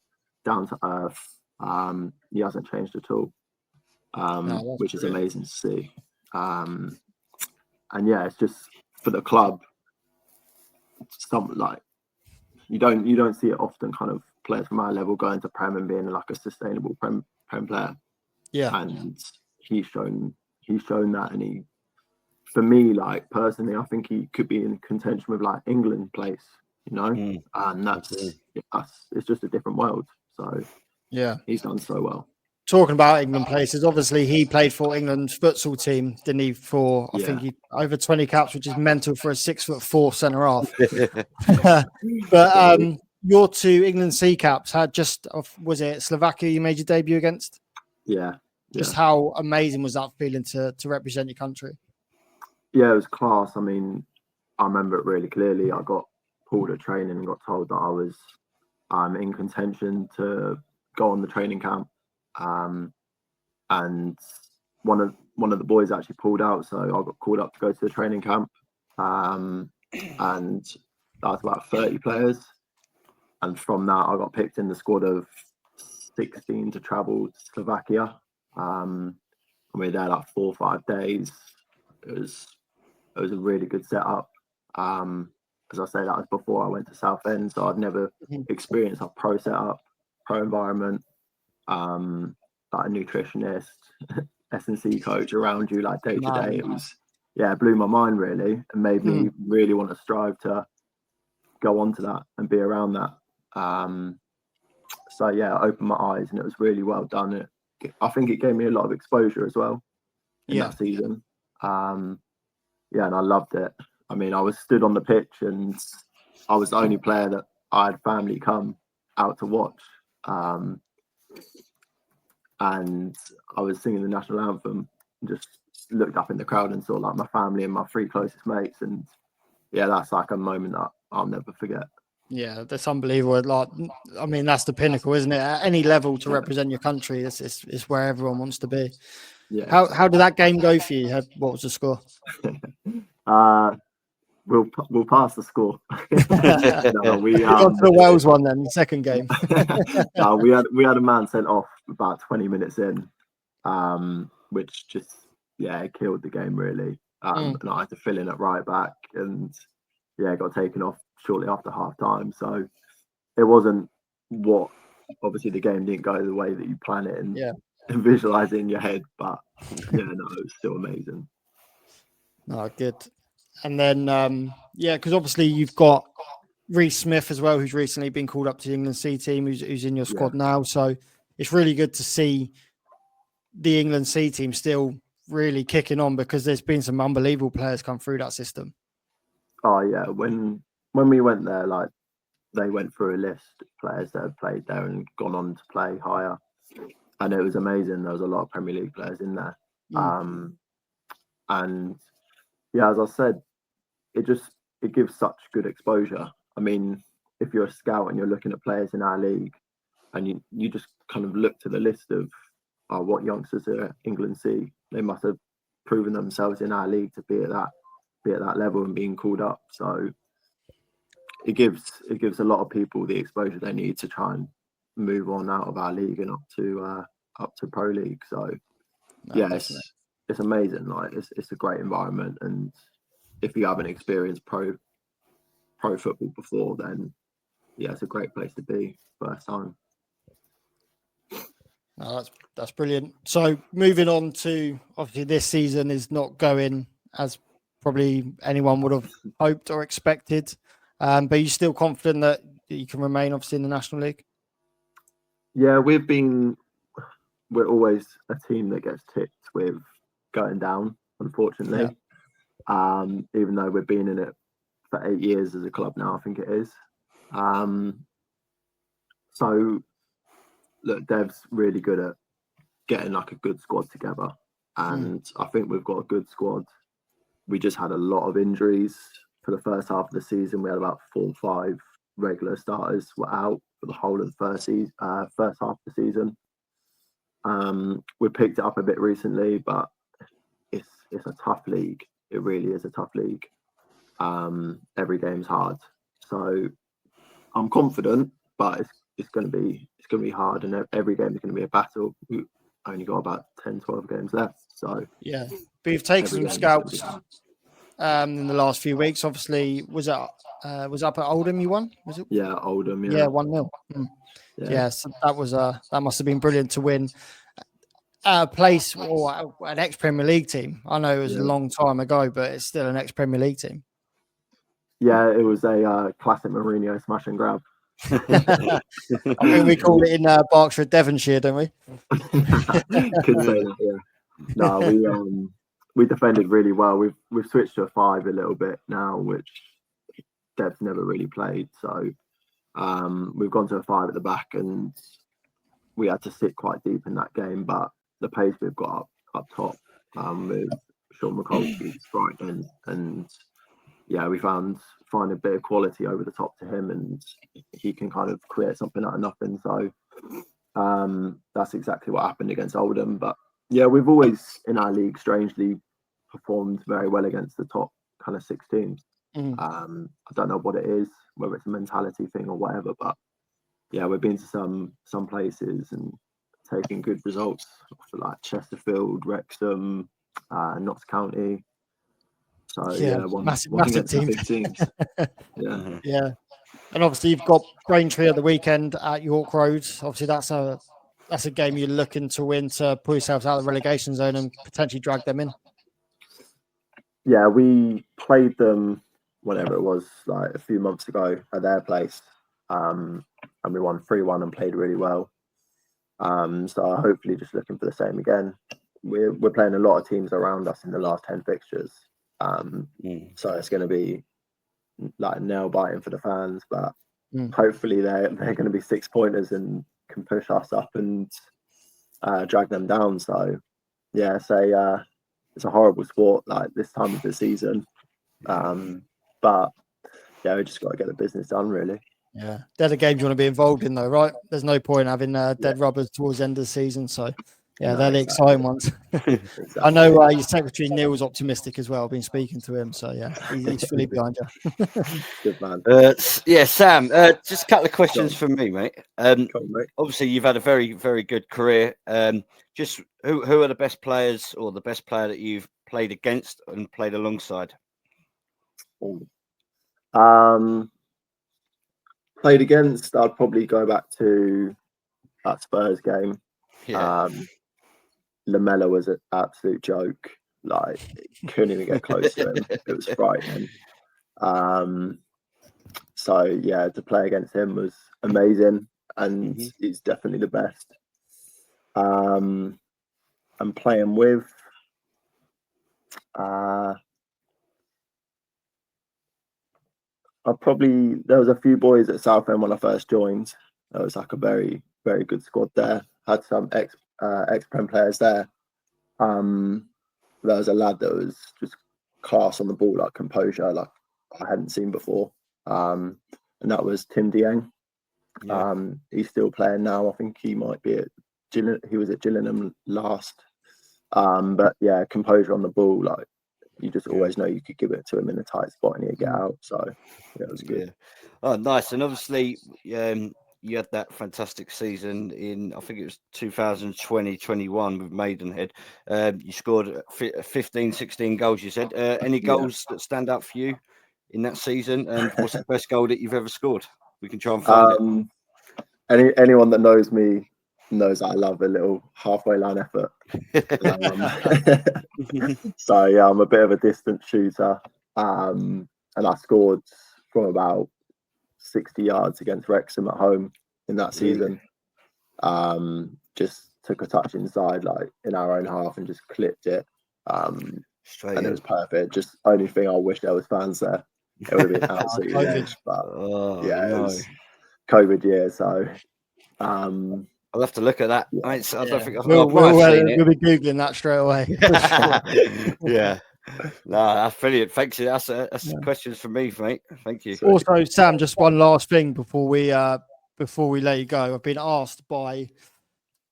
down to earth. He hasn't changed at all, which is amazing to see. And it's just for the club. You don't see it often. Kind of players from our level going to Prem and being a sustainable Prem player. Yeah, and he's shown that, and for me, personally, I think he could be in contention with England place. And it's just a different world. So he's done so well. Talking about England places, obviously he played for England's futsal team, didn't he? For I think he over 20 caps, which is mental for a 6'4" centre half. But your 2 England C caps was it Slovakia you made your debut against? Yeah. Just how amazing was that feeling to represent your country? Yeah, it was class. I mean, I remember it really clearly. I got pulled at training and got told that I was in contention to go on the training camp. And one of the boys actually pulled out, so I got called up to go to the training camp. And that was about 30 players. And from that, I got picked in the squad of 16 to travel to Slovakia. And we were there like 4 or 5 days. It was a really good setup. As I say, that was before I went to Southend, so I'd never experienced a pro setup, pro environment, like a nutritionist, S&C coach around you like day to day. It was, it blew my mind really, and made me really want to strive to go on to that and be around that. So yeah, it opened my eyes, and it was really well done. I think it gave me a lot of exposure as well in that season. And I loved it. I mean, I was stood on the pitch, and I was the only player that I had family come out to watch. And I was singing the national anthem, and just looked up in the crowd and saw like my family and my 3 closest mates. And that's like a moment that I'll never forget. Yeah, that's unbelievable. Like, I mean, that's the pinnacle, isn't it? At any level to represent your country, it's where everyone wants to be. Yeah. How did that game go for you? What was the score? We'll pass the score. No, we got to the Wales one then, the second game. No, we had a man sent off about 20 minutes in, which just killed the game really. And I had to fill in at right back, and got taken off shortly after half time. So it wasn't what, obviously the game didn't go the way that you plan it and visualize it in your head, but it was still amazing. No, good. And then because obviously you've got Reece Smith as well, who's recently been called up to the England C team, who's in your squad now. So it's really good to see the England C team still really kicking on, because there's been some unbelievable players come through that system. Oh yeah, when we went there, like they went through a list of players that have played there and gone on to play higher, and it was amazing. There was a lot of Premier League players in there, and as I said, it gives such good exposure. I mean, if you're a scout and you're looking at players in our league, and you just kind of look to the list of what youngsters are England C, they must have proven themselves in our league to be at that level and being called up. So it gives a lot of people the exposure they need to try and move on out of our league and up to pro league. So it's amazing. Like it's a great environment, and if you haven't experienced pro football before, then it's a great place to be first time. Oh, that's brilliant. So moving on to, obviously this season is not going as probably anyone would have hoped or expected, but you're still confident that you can remain obviously in the National League? Yeah, we're always a team that gets tipped with going down, unfortunately. Even though we've been in it for 8 years as a club now, I think it is. So look, Dev's really good at getting like a good squad together, and I think we've got a good squad. We just had a lot of injuries for the first half of the season. We had about 4 or 5 regular starters were out for the whole of the first half of the season. We picked it up a bit recently, but it's a tough league. It really is a tough league. Every game's hard, so I'm confident, but it's going to be hard, and every game is going to be a battle. We only got about 10-12 games left, so but you've taken some scouts in the last few weeks. Obviously, was up at Oldham you won? Was it? Yeah, Oldham. 1-0. So that must have been brilliant to win a place or an ex-Premier League team. I know it was a long time ago, but it's still an ex-Premier League team. Yeah, it was a classic Mourinho smash and grab. I think we call it in Berkshire, Devonshire, don't we? Could say that, yeah. No, we defended really well. We've switched to a 5 a little bit now, which Dev's never really played. So we've gone to a 5 at the back, and we had to sit quite deep in that game. But the pace we've got up top with Sean McCulkey's frightening, and yeah, we find a bit of quality over the top to him, and he can kind of create something out of nothing. So that's exactly what happened against Oldham. But yeah, we've always in our league strangely performed very well against the top kind of 6 teams. I don't know what it is, whether it's a mentality thing or whatever, but yeah, we've been to some places and taking good results for like Chesterfield, Wrexham, Notts County. So yeah, massive against the team. big teams. Yeah. Yeah. And obviously you've got Braintree at the weekend at York Road. Obviously that's a game you're looking to win to pull yourselves out of the relegation zone and potentially drag them in. Yeah, we played them whenever it was, like a few months ago at their place, and we won 3-1 and played really well. So hopefully just looking for the same again. We're playing a lot of teams around us in the last 10 fixtures, so it's going to be like nail biting for the fans, but hopefully they're going to be 6 pointers and can push us up and drag them down. So yeah, it's a horrible sport like this time of the season, but yeah, we just got to get the business done really. Yeah, they're the games you want to be involved in, though, right? There's no point having dead rubbers towards the end of the season. So, yeah, they're the exciting ones. Exactly. I know your secretary Neil's optimistic as well. I've been speaking to him, so yeah, he's fully behind you. Good man. Yeah, Sam. Just a couple of questions from me, mate. Come on, mate. Obviously, you've had a very, very good career. Just who are the best players or the best player that you've played against and played alongside? Played against, I'd probably go back to that Spurs game. Yeah. Lamella was an absolute joke. Like, couldn't even get close to him. It was frightening. So yeah, to play against him was amazing, and he's definitely the best. And playing with there was a few boys at Southend when I first joined. There was like a very, very good squad there. Had some ex-Prem players there. There was a lad that was just class on the ball, like composure, like I hadn't seen before. And that was Tim Dieng. Yeah. He's still playing now. I think he might be at he was at Gillingham last. But yeah, composure on the ball, like you just always know you could give it to him in a tight spot and he'd get out. So yeah, it was good. Yeah. Oh, nice. And obviously, you had that fantastic season in, I think it was 2020-21 with Maidenhead. You scored 15, 16 goals, you said. Any goals that stand out for you in that season? And what's the best goal that you've ever scored? We can try and find it. Anyone that knows me knows that I love a little halfway line effort. So yeah, I'm a bit of a distant shooter. And I scored from about 60 yards against Wrexham at home in that season. Just took a touch inside, like in our own half, and just clipped it. Straight and in. it was perfect. Just only thing I wish there was fans there. It would have been absolutely edge, but it was COVID year, so I'll have to look at that. I don't think we'll be googling that straight away. Yeah. No, that's brilliant. Thanks. That's questions from me, mate. Thank you. Also, Sam, just one last thing before we let you go. I've been asked by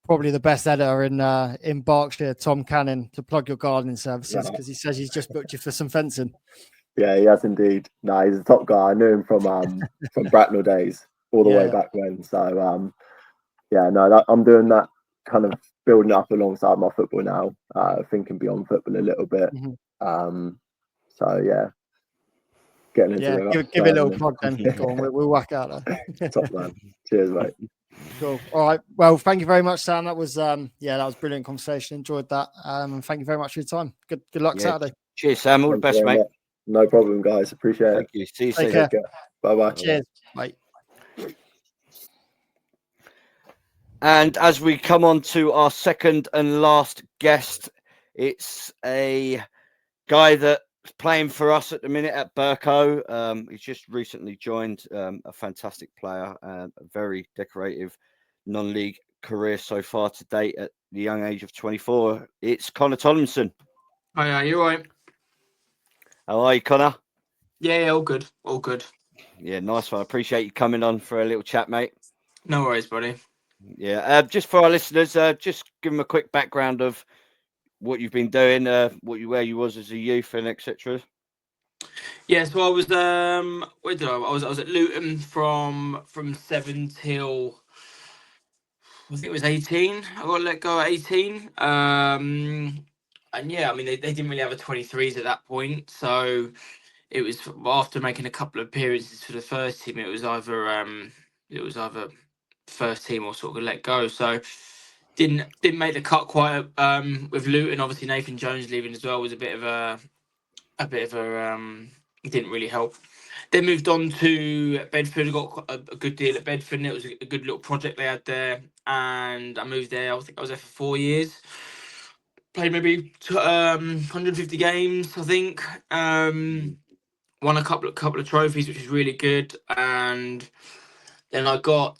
probably the best editor in Berkshire, Tom Cannon, to plug your gardening services because he says he's just booked you for some fencing. Yeah, he has indeed. No, he's a top guy. I knew him from Bracknell days, all the way back when. So I'm doing that, kind of building up alongside my football now, thinking beyond football a little bit. So yeah, getting into give it a little plug then. Go on, we'll whack out there. Top man. Cheers, mate. Cool. All right. Well, thank you very much, Sam. That was that was brilliant conversation. Enjoyed that. And thank you very much for your time. Good luck Saturday. Cheers, Sam. All the best, mate. Much. No problem, guys. Appreciate it. Thank you. See you Take soon. care. Bye-bye. Cheers. Bye. And as we come on to our second and last guest, it's a guy that's playing for us at the minute at Berko. He's just recently joined, a fantastic player, a very decorative non-league career so far to date at the young age of 24. It's Connor Tomlinson. Hi, you all right? How are you, Connor? Yeah, all good. All good. Yeah, nice one. I appreciate you coming on for a little chat, mate. No worries, buddy. Yeah, just for our listeners, just give them a quick background of what you've been doing, where you was as a youth, and etc. Yeah, so I was where did I was at Luton from 7 till I think it was 18. I got let go at 18. And yeah, I mean they didn't really have a 23s at that point, so it was after making a couple of appearances for the first team. It was either first team or sort of let go. So didn't make the cut quite with Luton. Obviously Nathan Jones leaving as well was a bit of a it didn't really help. Then moved on to Bedford. Got a good deal at Bedford, and it was a good little project they had there. And I moved there. I think I was there for 4 years. Played maybe 150 games, I think. Won a couple of trophies, which was really good. And then I got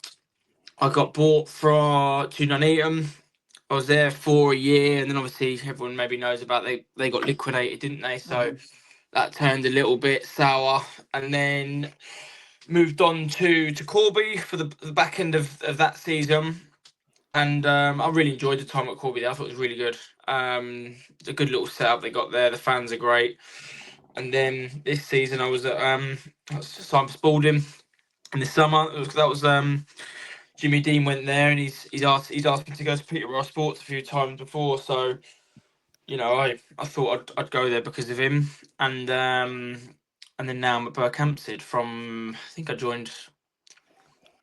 bought to Nuneaton. I was there for a year, and then obviously everyone maybe knows about they got liquidated, didn't they? So that turned a little bit sour, and then moved on to Corby for the back end of that season. And I really enjoyed the time at Corby there. I thought it was really good. It's a good little setup they got there. The fans are great. And then this season I was at Simon Spalding in the summer. That was Jimmy Dean went there, and he's asked me to go to Peterborough Sports a few times before. So I thought I'd go there because of him, and then now I'm at Berkhamsted I think I joined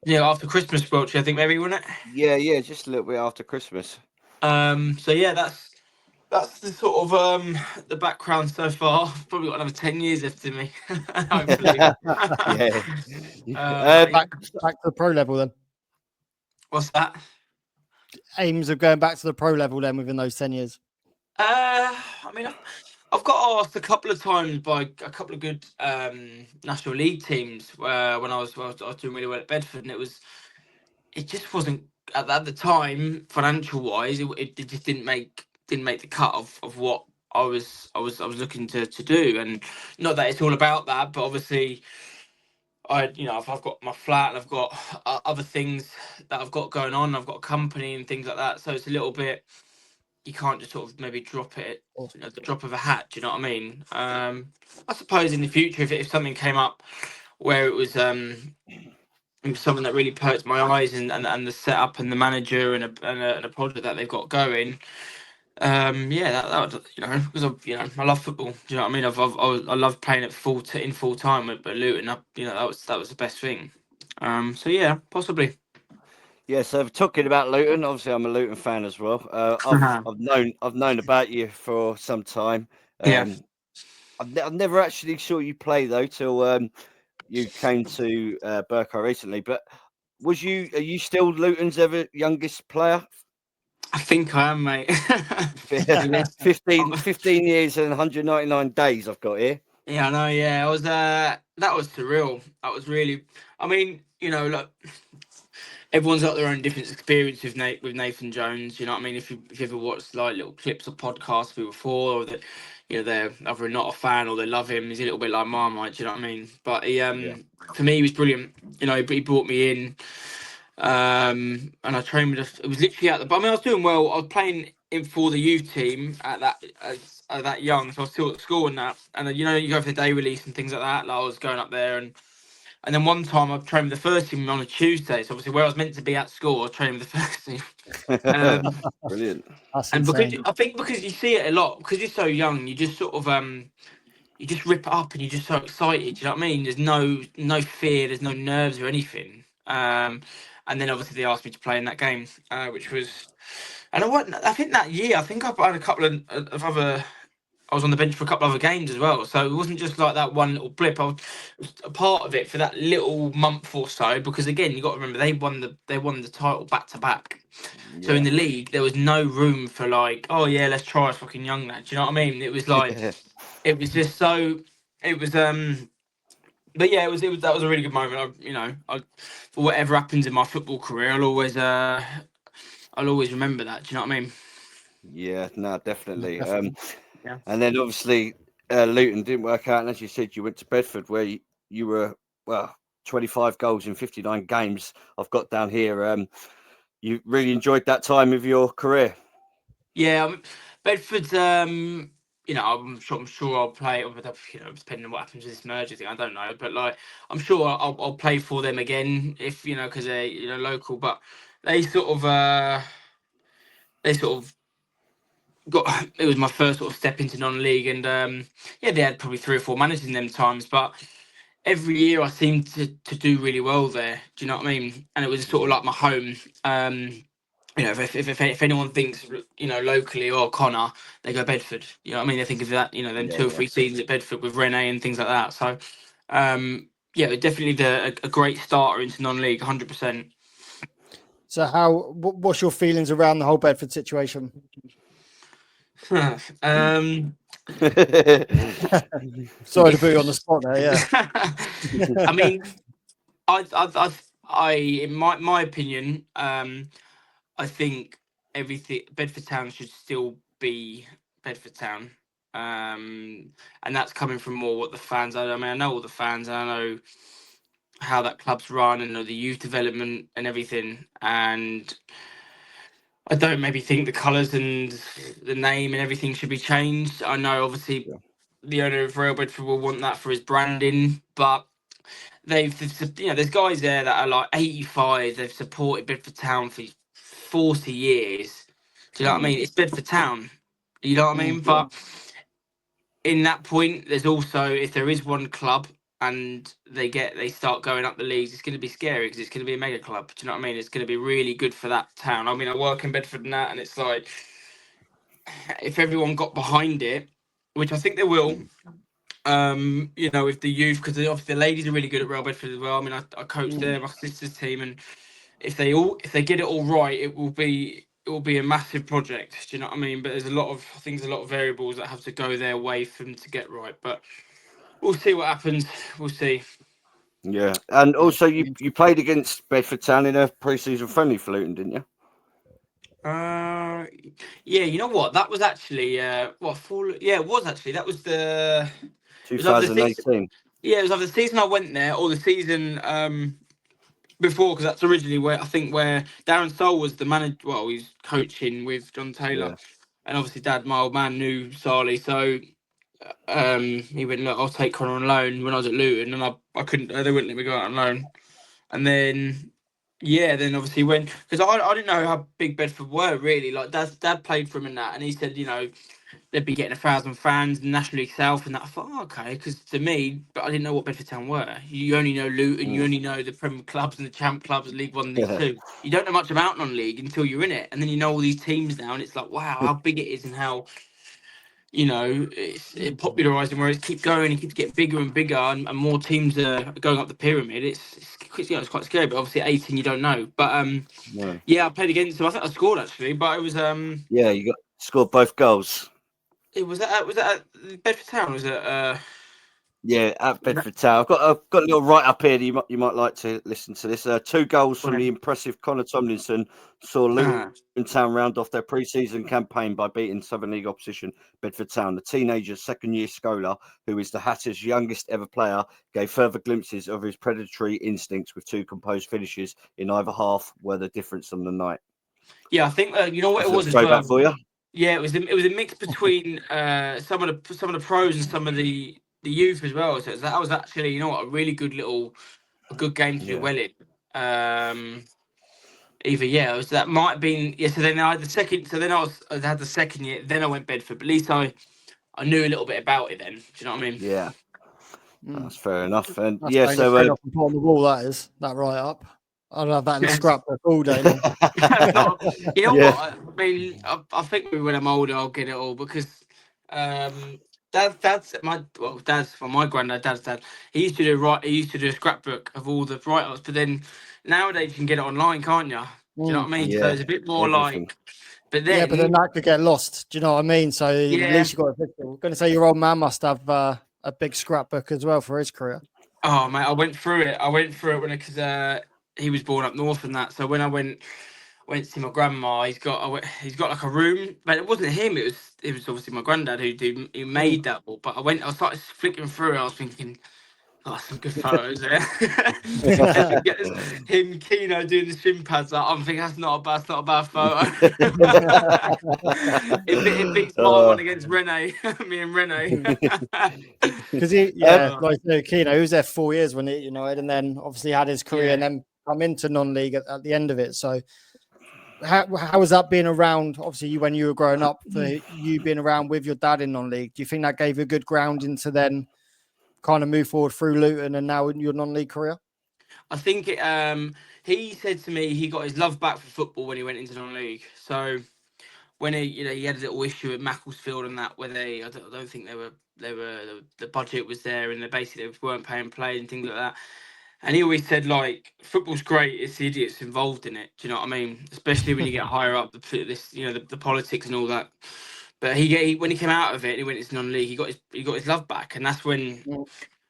after Christmas, Welch, I think maybe, wasn't it? Yeah, just a little bit after Christmas. So yeah, that's the sort of the background so far. I've probably got another 10 years left in me, hopefully. Yeah. Back to the pro level then. What's that? Aims of going back to the pro level then within those 10 years. I mean, I've got asked a couple of times by a couple of good National League teams when I was doing really well at Bedford, and it just wasn't at the time financial wise. It just didn't make the cut of what I was looking to do, and not that it's all about that, but obviously I've got my flat and I've got other things that I've got going on. I've got a company and things like that, so it's a little bit. You can't just sort of maybe drop it at the drop of a hat. Do you know what I mean? I suppose in the future, if something came up where it was something that really perked my eyes and the setup and the manager and a project that they've got going, that would, because I love football. Do you know what I mean? I love playing it in full time at Luton. That was the best thing. So yeah, possibly. Yeah, so talking about Luton, obviously I'm a Luton fan as well. I've known about you for some time. Yeah. I've never actually saw you play though till you came to Burko recently. But are you still Luton's ever youngest player? I think I am, mate. 15 years and 199 days I've got here. Yeah, I know. Yeah, I was. That was surreal. That was really. I mean, look, everyone's got their own different experience with Nathan Jones. You know what I mean? If you ever watched like little clips or podcasts before, or that they're either not a fan or they love him, he's a little bit like Marmite. Do you know what I mean? But for me, he was brilliant. He brought me in, and I trained with. It was literally at the. I mean, I was doing well. I was playing in for the youth team at that young, so I was still at school and that. And you go for the day release and things like that. Like I was going up there and then one time I trained with the first team on a Tuesday. So obviously where I was meant to be at school, I was training with the first team. Brilliant. And because you see it a lot, because you're so young, you just sort of you just rip it up and you're just so excited. You know what I mean? There's no fear, there's no nerves or anything. And then obviously they asked me to play in that game, which was, and I think that year, I think I had a couple of other. I was on the bench for a couple of other games as well, so it wasn't just like that one little blip. I was a part of it for that little month or so, because again, you got to remember they won the title back to back. Yeah. So in the league, there was no room for like, oh yeah, let's try a fucking young lad. Do you know what I mean? It was like, it was just so. It was but yeah, it was that was a really good moment. For whatever happens in my football career, I'll always remember that. Do you know what I mean? Yeah, no, definitely. Yeah. And then obviously Luton didn't work out. And as you said, you went to Bedford where you were, 25 goals in 59 games. I've got down here. You really enjoyed that time of your career. Yeah, Bedford's. I'm sure I'll play. Depending on what happens with this merger thing, I don't know. But like, I'm sure I'll play for them again if because they're local. But they sort of got. It was my first sort of step into non-league, and they had probably 3 or 4 managers in them times, but every year I seemed to do really well there. Do you know what I mean? And it was sort of like my home. If anyone thinks locally or Connor, they go Bedford. You know what I mean? They think of that. Them 2 or 3 seasons at Bedford with Rene and things like that. So, definitely a great starter into non-league, 100%. So, what's your feelings around the whole Bedford situation? um, Sorry to put you on the spot there. Yeah. I mean, in my opinion, I think Bedford Town should still be Bedford Town, and that's coming from more what the fans. I mean, I know all the fans, and I know how that club's run, and know the youth development and everything, and I don't maybe think the colours and the name and everything should be changed. I know obviously the owner of Real Bedford will want that for his branding, but there's guys there that are like 85. They've supported Bedford Town for 40 years. Do you know what I mean? It's Bedford Town. You know what I mean? But in that point, there's also, if there is one club and they start going up the leagues, it's going to be scary because it's going to be a mega club. Do you know what I mean? It's going to be really good for that town. I mean, I work in Bedford and that, and it's like, if everyone got behind it, which I think they will, with the youth, because obviously the ladies are really good at Real Bedford as well. I mean, I coach there, my sister's team, and if they get it all right, it will be a massive project. Do you know what I mean? But there's a lot of variables that have to go their way for them to get right. But we'll see what happens. We'll see. Yeah, and also you played against Bedford Town in a pre-season friendly for Luton, didn't you? Yeah. You know what? That was actually it was actually that was the 2018. Yeah, it was either the season I went there or the season before, because that's originally where Darren Stoll was the manager. Well, he's coaching with John Taylor, and obviously my old man knew Sarley, so he went, look, I'll take Connor on loan when I was at Luton, and I couldn't. They wouldn't let me go out on loan, and then obviously because I didn't know how big Bedford were really. Like dad played for him in that, and he said they'd be getting 1,000 fans in National League South, and that I thought, okay, because to me, but I didn't know what Bedford Town were. You only know Luton, you only know the Premier clubs and the Champ clubs, League 1 and League 2. You don't know much about non-league until you're in it, and then you know all these teams now, and it's like, wow, how big it is, and how it's popularising, where it keeps going, it keeps getting bigger and bigger, and more teams are going up the pyramid. It's quite scary, but obviously at 18 you don't know. But I played against them. I think I scored actually, but it was you scored both goals. it was at Bedford Town. Was it? At Bedford Town. I've got a little write up here. That you might like to listen to this. 2 goals from the impressive Connor Tomlinson saw Luton Town round off their pre-season campaign by beating Southern League opposition Bedford Town. The teenager, second-year scholar, who is the Hatters' youngest ever player, gave further glimpses of his predatory instincts with 2 composed finishes in either half, were the difference on the night. Yeah, I think you know what it was as well. well. For you. Yeah, it was a mix between some of the pros and some of the youth as well. So that was actually, a really good good game to do well in. That might have been So then I had the second. So then I had the second year. Then I went Bedford. But at least I knew a little bit about it then. Do you know what I mean? Yeah, that's fair enough. And That's so on the wall, that right up. I'd have that in the scrapbook all day. What? I mean, I think maybe when I'm older, I'll get it all, because dad's my granddad's dad. He used to do a scrapbook of all the write-ups, but then nadays you can get it online, can't you? Do you know what I mean? So it's a bit more like. But then that could get lost. Do you know what I mean? So at least you got a picture. I'm going to say your old man must have a big scrapbook as well for his career. Oh mate, I went through it. Because he was born up north and that. So when I went went to see my grandma. He's got like a room, but it wasn't him. It was obviously my granddad who made that wall. But I started flicking through. I was thinking, oh, some good photos there. And you get him, Keno, doing the shin pads. I'm thinking that's not a bad photo. it beats my one against Rene, me and Rene. Because like you know, Keno, he was there 4 years when he at United, and then obviously had his career and then come into non-league at the end of it. So how was that being around? Obviously, when you were growing up, for you being around with your dad in non-league, do you think that gave you a good grounding to then kind of move forward through Luton and now in your non-league career? I think he said to me he got his love back for football when he went into non-league. So when he had a little issue at Macclesfield and that, where I don't think the budget was there and they weren't paying play and things like that. And he always said, like, football's great, it's the idiots involved in it. Do you know what I mean? Especially when you get higher up, the politics and all that. But when he came out of it and he went into non-league, he got his love back, and that's when,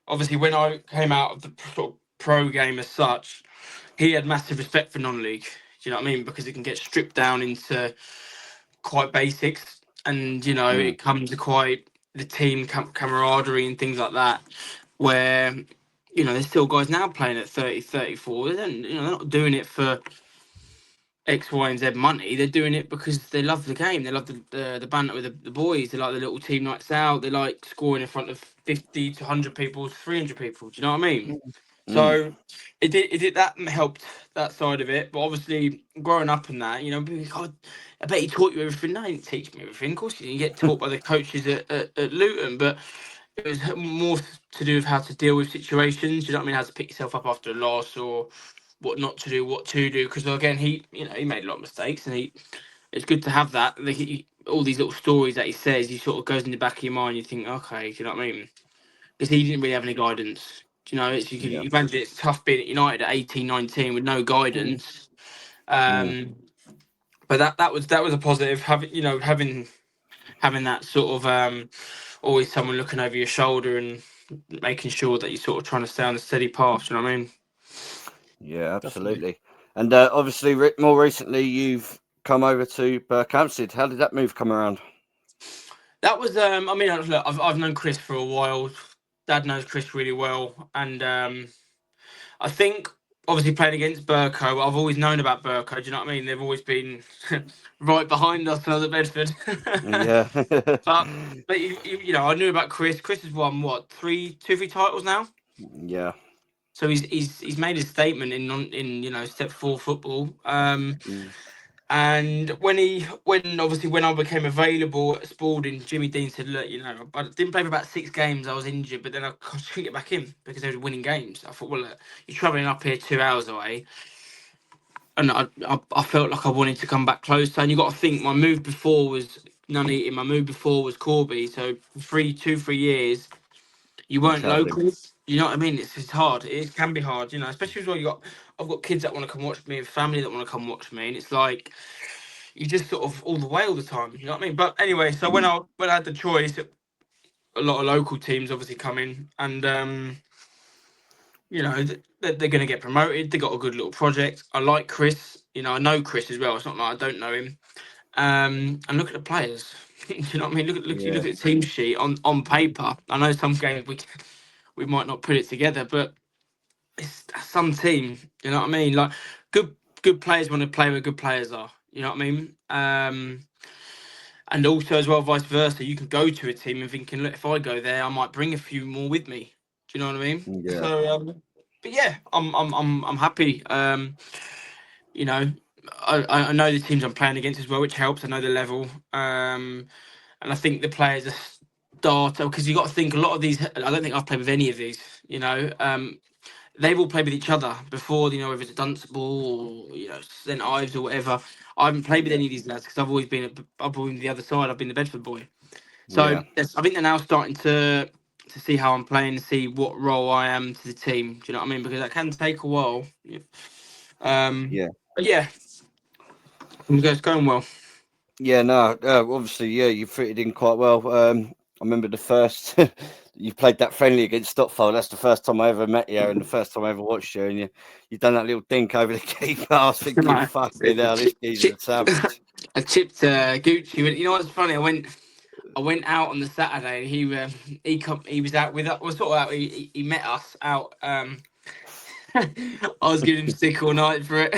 obviously, when I came out of the sort of pro game as such, he had massive respect for non-league. Do you know what I mean? Because it can get stripped down into quite basics, and it comes to quite the team camaraderie and things like that, where there's still guys now playing at 30, 34. They're not doing it for X, Y, and Z money. They're doing it because they love the game. They love the banter with the boys. They like the little team nights out. They like scoring in front of 50 to 100 people, 300 people. Do you know what I mean? So it did that helped that side of it. But obviously, growing up in that, God, I bet he taught you everything. No, he didn't teach me everything. Of course, you get taught by the coaches at Luton, but it was more to do with how to deal with situations. You know what I mean? How to pick yourself up after a loss, or what not to do, what to do. Because again, he made a lot of mistakes, and it's good to have that. All these little stories that he says, he sort of goes in the back of your mind. You think, okay, do you know what I mean? Because he didn't really have any guidance. Do you know, you imagine it's tough being at United at 18, 19 with no guidance. But that was a positive. Having that sort of always someone looking over your shoulder and making sure that you're sort of trying to stay on a steady path. Do you know what I mean? Yeah, absolutely. And obviously, more recently, you've come over to Berkhamsted. How did that move come around? That was, look, I've known Chris for a while. Dad knows Chris really well, and I think obviously playing against Burko, I've always known about Burko. Do you know what I mean? They've always been right behind us when I was at Bedford. Yeah. but I knew about Chris. Chris has won what, 3 titles now. Yeah. So he's made his statement in step 4 football. And when I became available at Spalding, Jimmy Dean said, look, I didn't play for about 6 games. I was injured, but then I couldn't get back in because they were winning games. I thought, well, look, you're travelling up here 2 hours away. And I felt like I wanted to come back closer. And you got to think, my move before was Nuneaton. My move before was Corby. So 3 years, you weren't local. You know what I mean? It's hard. It can be hard, especially as well. I've got kids that want to come watch me and family that want to come watch me, and it's like you just sort of all the way all the time. You know what I mean? But anyway, so when I had the choice, a lot of local teams obviously come in, and they're going to get promoted. They got a good little project. I like Chris. I know Chris as well. It's not like I don't know him. And look at the players. Do you know what I mean? Look at the team sheet on paper. I know some games we might not put it together, but it's some team. You know what I mean? Like good players want to play where good players are. You know what I mean? And also as well, vice versa. You can go to a team and thinking, look, if I go there, I might bring a few more with me. Do you know what I mean? Yeah. So, but yeah, I'm happy. I know the teams I'm playing against as well, which helps. I know the level, and I think the players are starter because you got to think a lot of these. I don't think I've played with any of these. They've all played with each other before. Whether it's Dunstable or St Ives or whatever. I haven't played with any of these lads because I've always been the other side. I've been the Bedford boy. So I think they're now starting to see how I'm playing, see what role I am to the team. Do you know what I mean? Because that can take a while. But yeah, it's going well. Yeah, no, obviously, you fitted in quite well. I remember the first you played that friendly against Stotfold. That's the first time I ever met you and the first time I ever watched you. And you done that little dink over the keeper. I was thinking, Right. fucking hell, this geezer's a savage. I chipped Gucci. You know what's funny? I went out on the Saturday. And he was out with us. Well, sort of out. He met us out. I was giving him stick all night for it.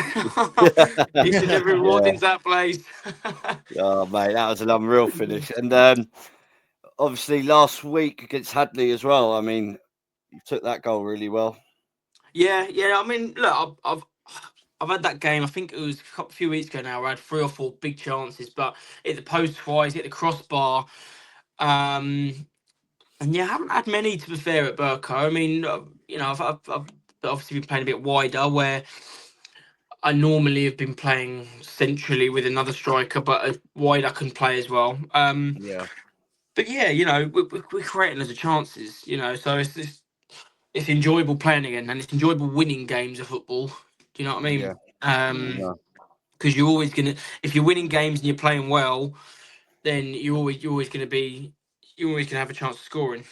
He should have rewarded into that place. Oh, mate, that was an unreal finish. And obviously last week against Hadley as well. I mean, you took that goal really well. Yeah. I mean, look, I've had that game. I think it was a few weeks ago now. Where I had 3 or 4 big chances, but hit the post twice, hit the crossbar. And yeah, I haven't had many, to be fair, at Burko. I mean, I've obviously been playing a bit wider, where I normally have been playing centrally with another striker, but wide I can play as well. Yeah. But yeah, we're creating loads of chances, so it's enjoyable playing again, and it's enjoyable winning games of football. Do you know what I mean? Yeah. Because you're always gonna, if you're winning games and you're playing well, then you're always gonna have a chance of scoring.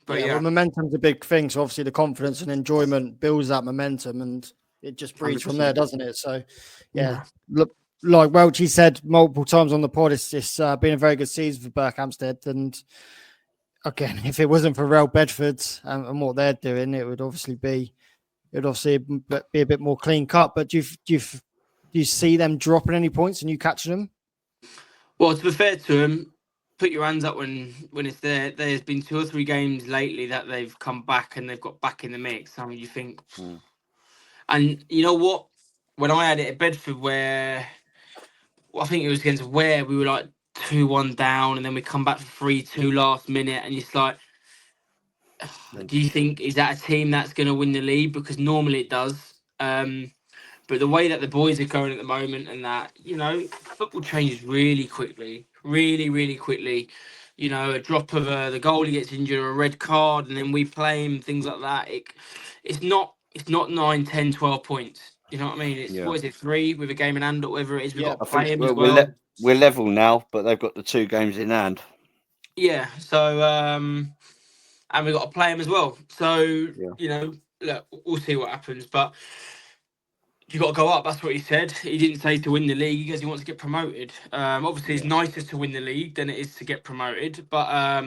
But well, momentum's a big thing. So obviously the confidence and enjoyment builds that momentum, and it just breeds from there, doesn't it? So yeah. Look, like Welchie said multiple times on the pod, it's been a very good season for Berkhamsted. And again, if it wasn't for Real Bedford and what they're doing, it would obviously be a bit more clean cut. But do you see them dropping any points and you catching them? Well, to be fair to them, put your hands up when it's there. There's been 2 or 3 games lately that they've come back and they've got back in the mix. I mean, you think, and you know what? When I had it at Bedford, where I think it was against Ware, we were like 2-1 down, and then we come back for 3-2 last minute, and it's like, do you think, is that a team that's going to win the league? Because normally it does. But the way that the boys are going at the moment, and that, football changes really quickly, really, really quickly. A drop of the goalie gets injured, or a red card, and then we play him, things like that. It's not 9, 10, 12 points. You know what I mean? It's what is it, 3 with a game in hand or whatever it is. We've got to play him as well. We're level now, but they've got the 2 games in hand. Yeah. So and we've got to play him as well. So look, we'll see what happens, but you got to go up. That's what he said. He didn't say to win the league. He goes, he wants to get promoted. Obviously, it's nicer to win the league than it is to get promoted. But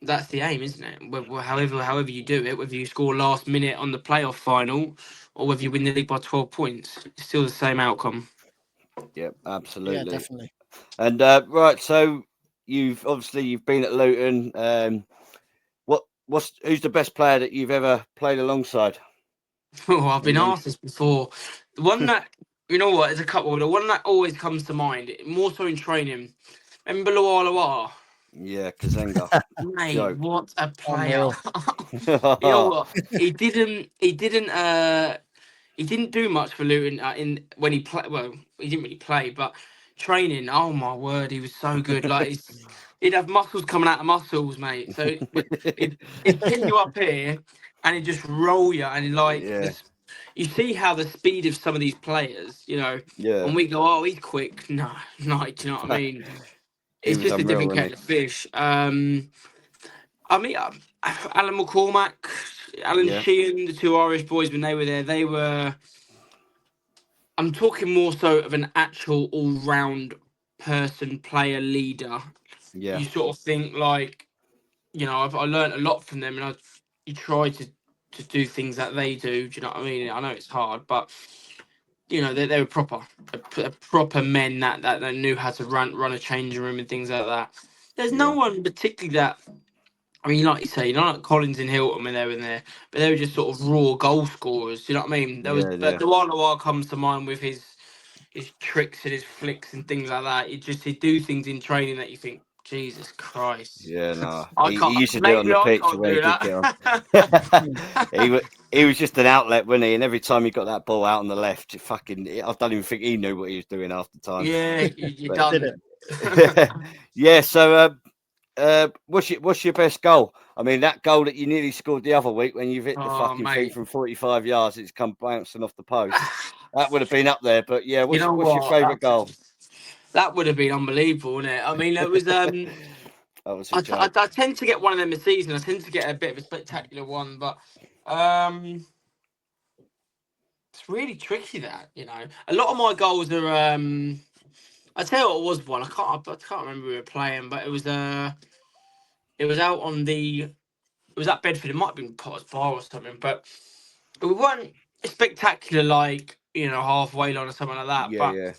that's the aim, isn't it? However you do it, whether you score last minute on the playoff final or whether you win the league by 12 points, it's still the same outcome. Yeah, absolutely. Yeah, definitely. And right, so you've been at Luton. Who's the best player that you've ever played alongside? Oh, I've been asked this before. The one that, there's a couple. The one that always comes to mind, more so in training. Remember Luala? Yeah, Kazenga. Mate, what a player! You know what? He didn't do much for Luton when he played. Well, he didn't really play, but training. Oh my word, he was so good. Like he'd have muscles coming out of muscles, mate. So he'd pin you up here, and he'd just roll you, and you see how the speed of some of these players, when we go, oh, he's quick. No, do you know what I mean? It's just a different kind of fish. I mean, Alan McCormack, Alan Sheehan, the 2 Irish boys, when they were there, I'm talking more so of an actual all-round person, player, leader. Yeah. You sort of think like, I learned a lot from them, and you try to do things that they do. Do you know what I mean? I know it's hard, but they were proper men that knew how to run a changing room and things like that. There's no one particularly that. I mean, like you say, like Collins and Hilton when they were in there, but they were just sort of raw goal scorers. Do you know what I mean? There was Dewala comes to mind with his tricks and his flicks and things like that. He'd do things in training that you think, Jesus Christ. Yeah, no. He used to do it on the pitch where he did get on. He was just an outlet, wasn't he? And every time he got that ball out on the left, I don't even think he knew what he was doing half the time. Yeah, you done it. Yeah, so what's your best goal? I mean, that goal that you nearly scored the other week when you've hit the fucking thing from 45 yards, it's come bouncing off the post. That would have been up there, but yeah, what's your favourite goal? That would have been unbelievable, wouldn't it? I mean, it was That was I, a joke. I tend to get one of them a season. I tend to get a bit of a spectacular one, but it's really tricky. That a lot of my goals are. I tell you what, it was one. I can't remember who we were playing, but it was out on the. It was at Bedford. It might have been Potter's Bar or something, but we weren't spectacular like halfway line or something like that. Yeah, But yeah.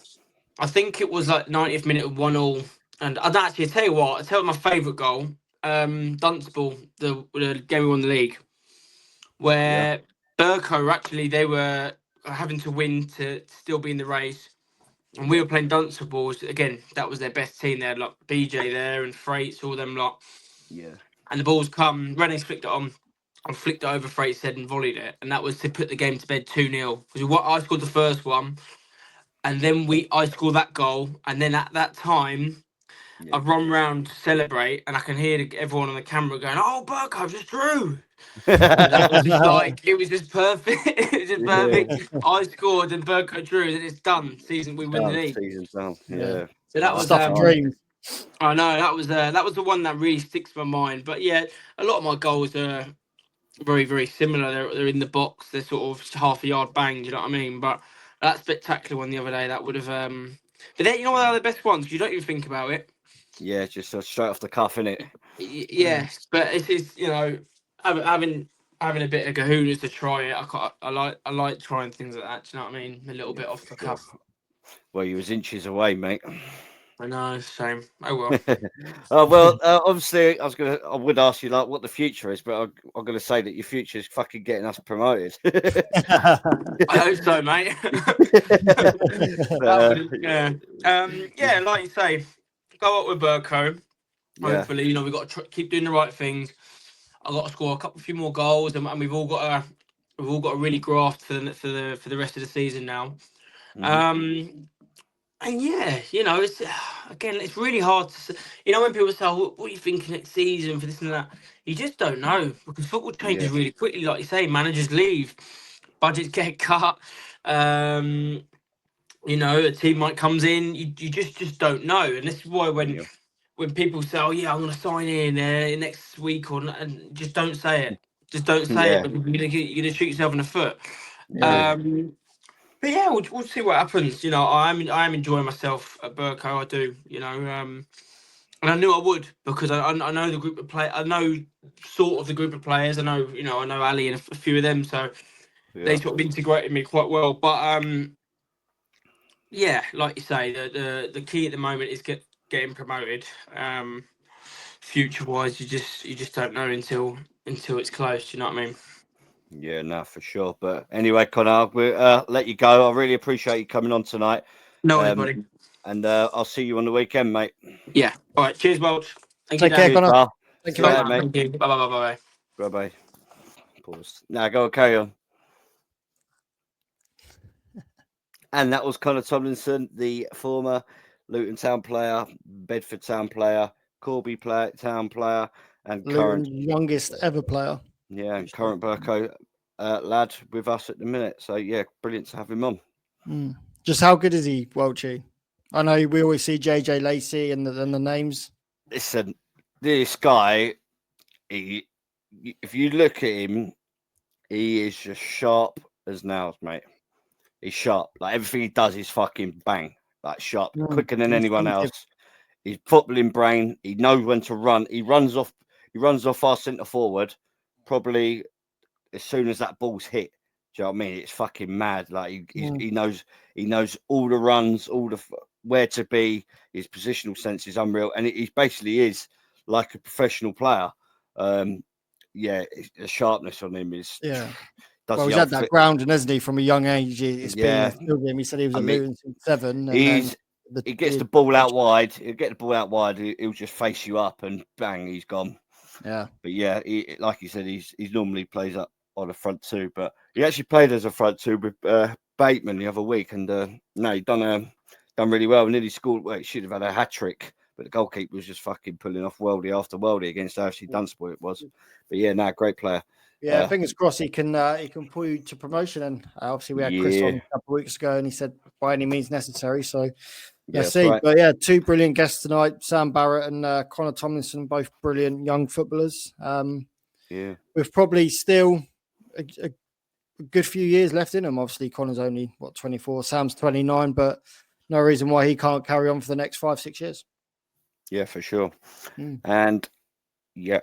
I think it was like 90th minute of 1-1. And I'd actually tell you what, I tell you my favourite goal, Dunstable, the game we won the league, where Burko actually they were having to win to still be in the race. And we were playing Dunstable. Again, that was their best team. They had like BJ there and Freights, all them lot. Yeah. And the ball's come, Redding's flicked it on. I flicked it over Freights' head and volleyed it. And that was to put the game to bed 2-0. Because I scored the first one. And then I scored that goal. And then at that time, Yeah. I run round to celebrate, and I can hear everyone on the camera going, "Oh, Burko just drew!" And that was just like it was just perfect. It was just perfect. I scored, and Burko drew, and it's done. We win the league. Season's done. Yeah. Yeah. So that was Stuff of dreams. I know that was the one that really sticks in my mind. But yeah, a lot of my goals are very, very similar. They're in the box. They're sort of half a yard bang. Do you know what I mean? But that spectacular one the other day, that would have. But then, what are the best ones? You don't even think about it. Yeah, just straight off the cuff, innit? Yes, but it's having a bit of kahunas to try it. I like trying things like that. Do you know what I mean? A little bit off the cuff. Well, you was inches away, mate. I know, shame. Oh well. Well, obviously, I would ask you like what the future is, but I'm gonna say that your future is fucking getting us promoted. I hope so, mate. Yeah, like you say, go up with Burko. Yeah. Hopefully, we've got to keep doing the right things. I've got to score a few more goals, and we've all got to really graft for the rest of the season now. Mhm. And yeah, it's really hard to, when people say, what are you thinking next season for this and that? You just don't know because football changes really quickly. Like you say, managers leave, budgets get cut. A team might comes in. You just don't know, and this is why when people say, "Oh yeah, I'm going to sign in next week," and just don't say it. Just don't say it because you're going to shoot yourself in the foot. Yeah. But yeah, we'll see what happens. I am enjoying myself at Burko. I do. And I knew I would because I know the group of play. I know sort of the group of players. I know I know Ali and a few of them, so they sort of integrated me quite well. But yeah, like you say, the key at the moment is getting promoted. Future wise, you just don't know until it's close. Do you know what I mean? Yeah, no, for sure. But anyway, Connor, we'll let you go. I really appreciate you coming on tonight. No, anybody. And I'll see you on the weekend, mate. Yeah. All right. Cheers, Welch. Take care, Connor. Thank you, mate. Thank you. Bye. Bye. Pause. Now go carry on. And that was Connor Tomlinson, the former Luton Town player, Bedford Town player, Corby Town player, and current youngest ever player. Yeah, and current Burko lad with us at the minute. So yeah, brilliant to have him on. Just how good is he, Welchie? I know we always see JJ Lacey and the names. Listen, this guy, if you look at him, he is just sharp as nails, mate. He's sharp. Like everything he does is fucking bang. Like sharp, quicker than anyone else. He's footballing brain. He knows when to run. He runs off our centre forward. Probably as soon as that ball's hit. Do you know what I mean? It's fucking mad. Like he knows all the runs, all the where to be. His positional sense is unreal, and he basically is like a professional player. The sharpness on him is Well, he's had that grounding, hasn't he, from a young age? It's been him. He said he was at Luton since 7. And he gets the ball out wide. He'll get the ball out wide. He'll just face you up, and bang, he's gone. Yeah, but yeah, like you said, he's normally plays up on the front two, but he actually played as a front two with Bateman the other week, and he done really well. Nearly scored. Well, he should have had a hat trick, but the goalkeeper was just fucking pulling off worldie after worldie against AFC Dunstable. It was, but yeah, great player. Yeah, fingers crossed he can pull you to promotion. And obviously we had Chris on a couple of weeks ago, and he said by any means necessary. So Let's that's see. right. But yeah, two brilliant guests tonight. Sam Barrett and Connor Tomlinson, both brilliant young footballers. Yeah. With probably still a good few years left in them. Obviously, Connor's only, 24? Sam's 29, but no reason why he can't carry on for the next 5-6 years. Yeah, for sure. Mm. And yeah,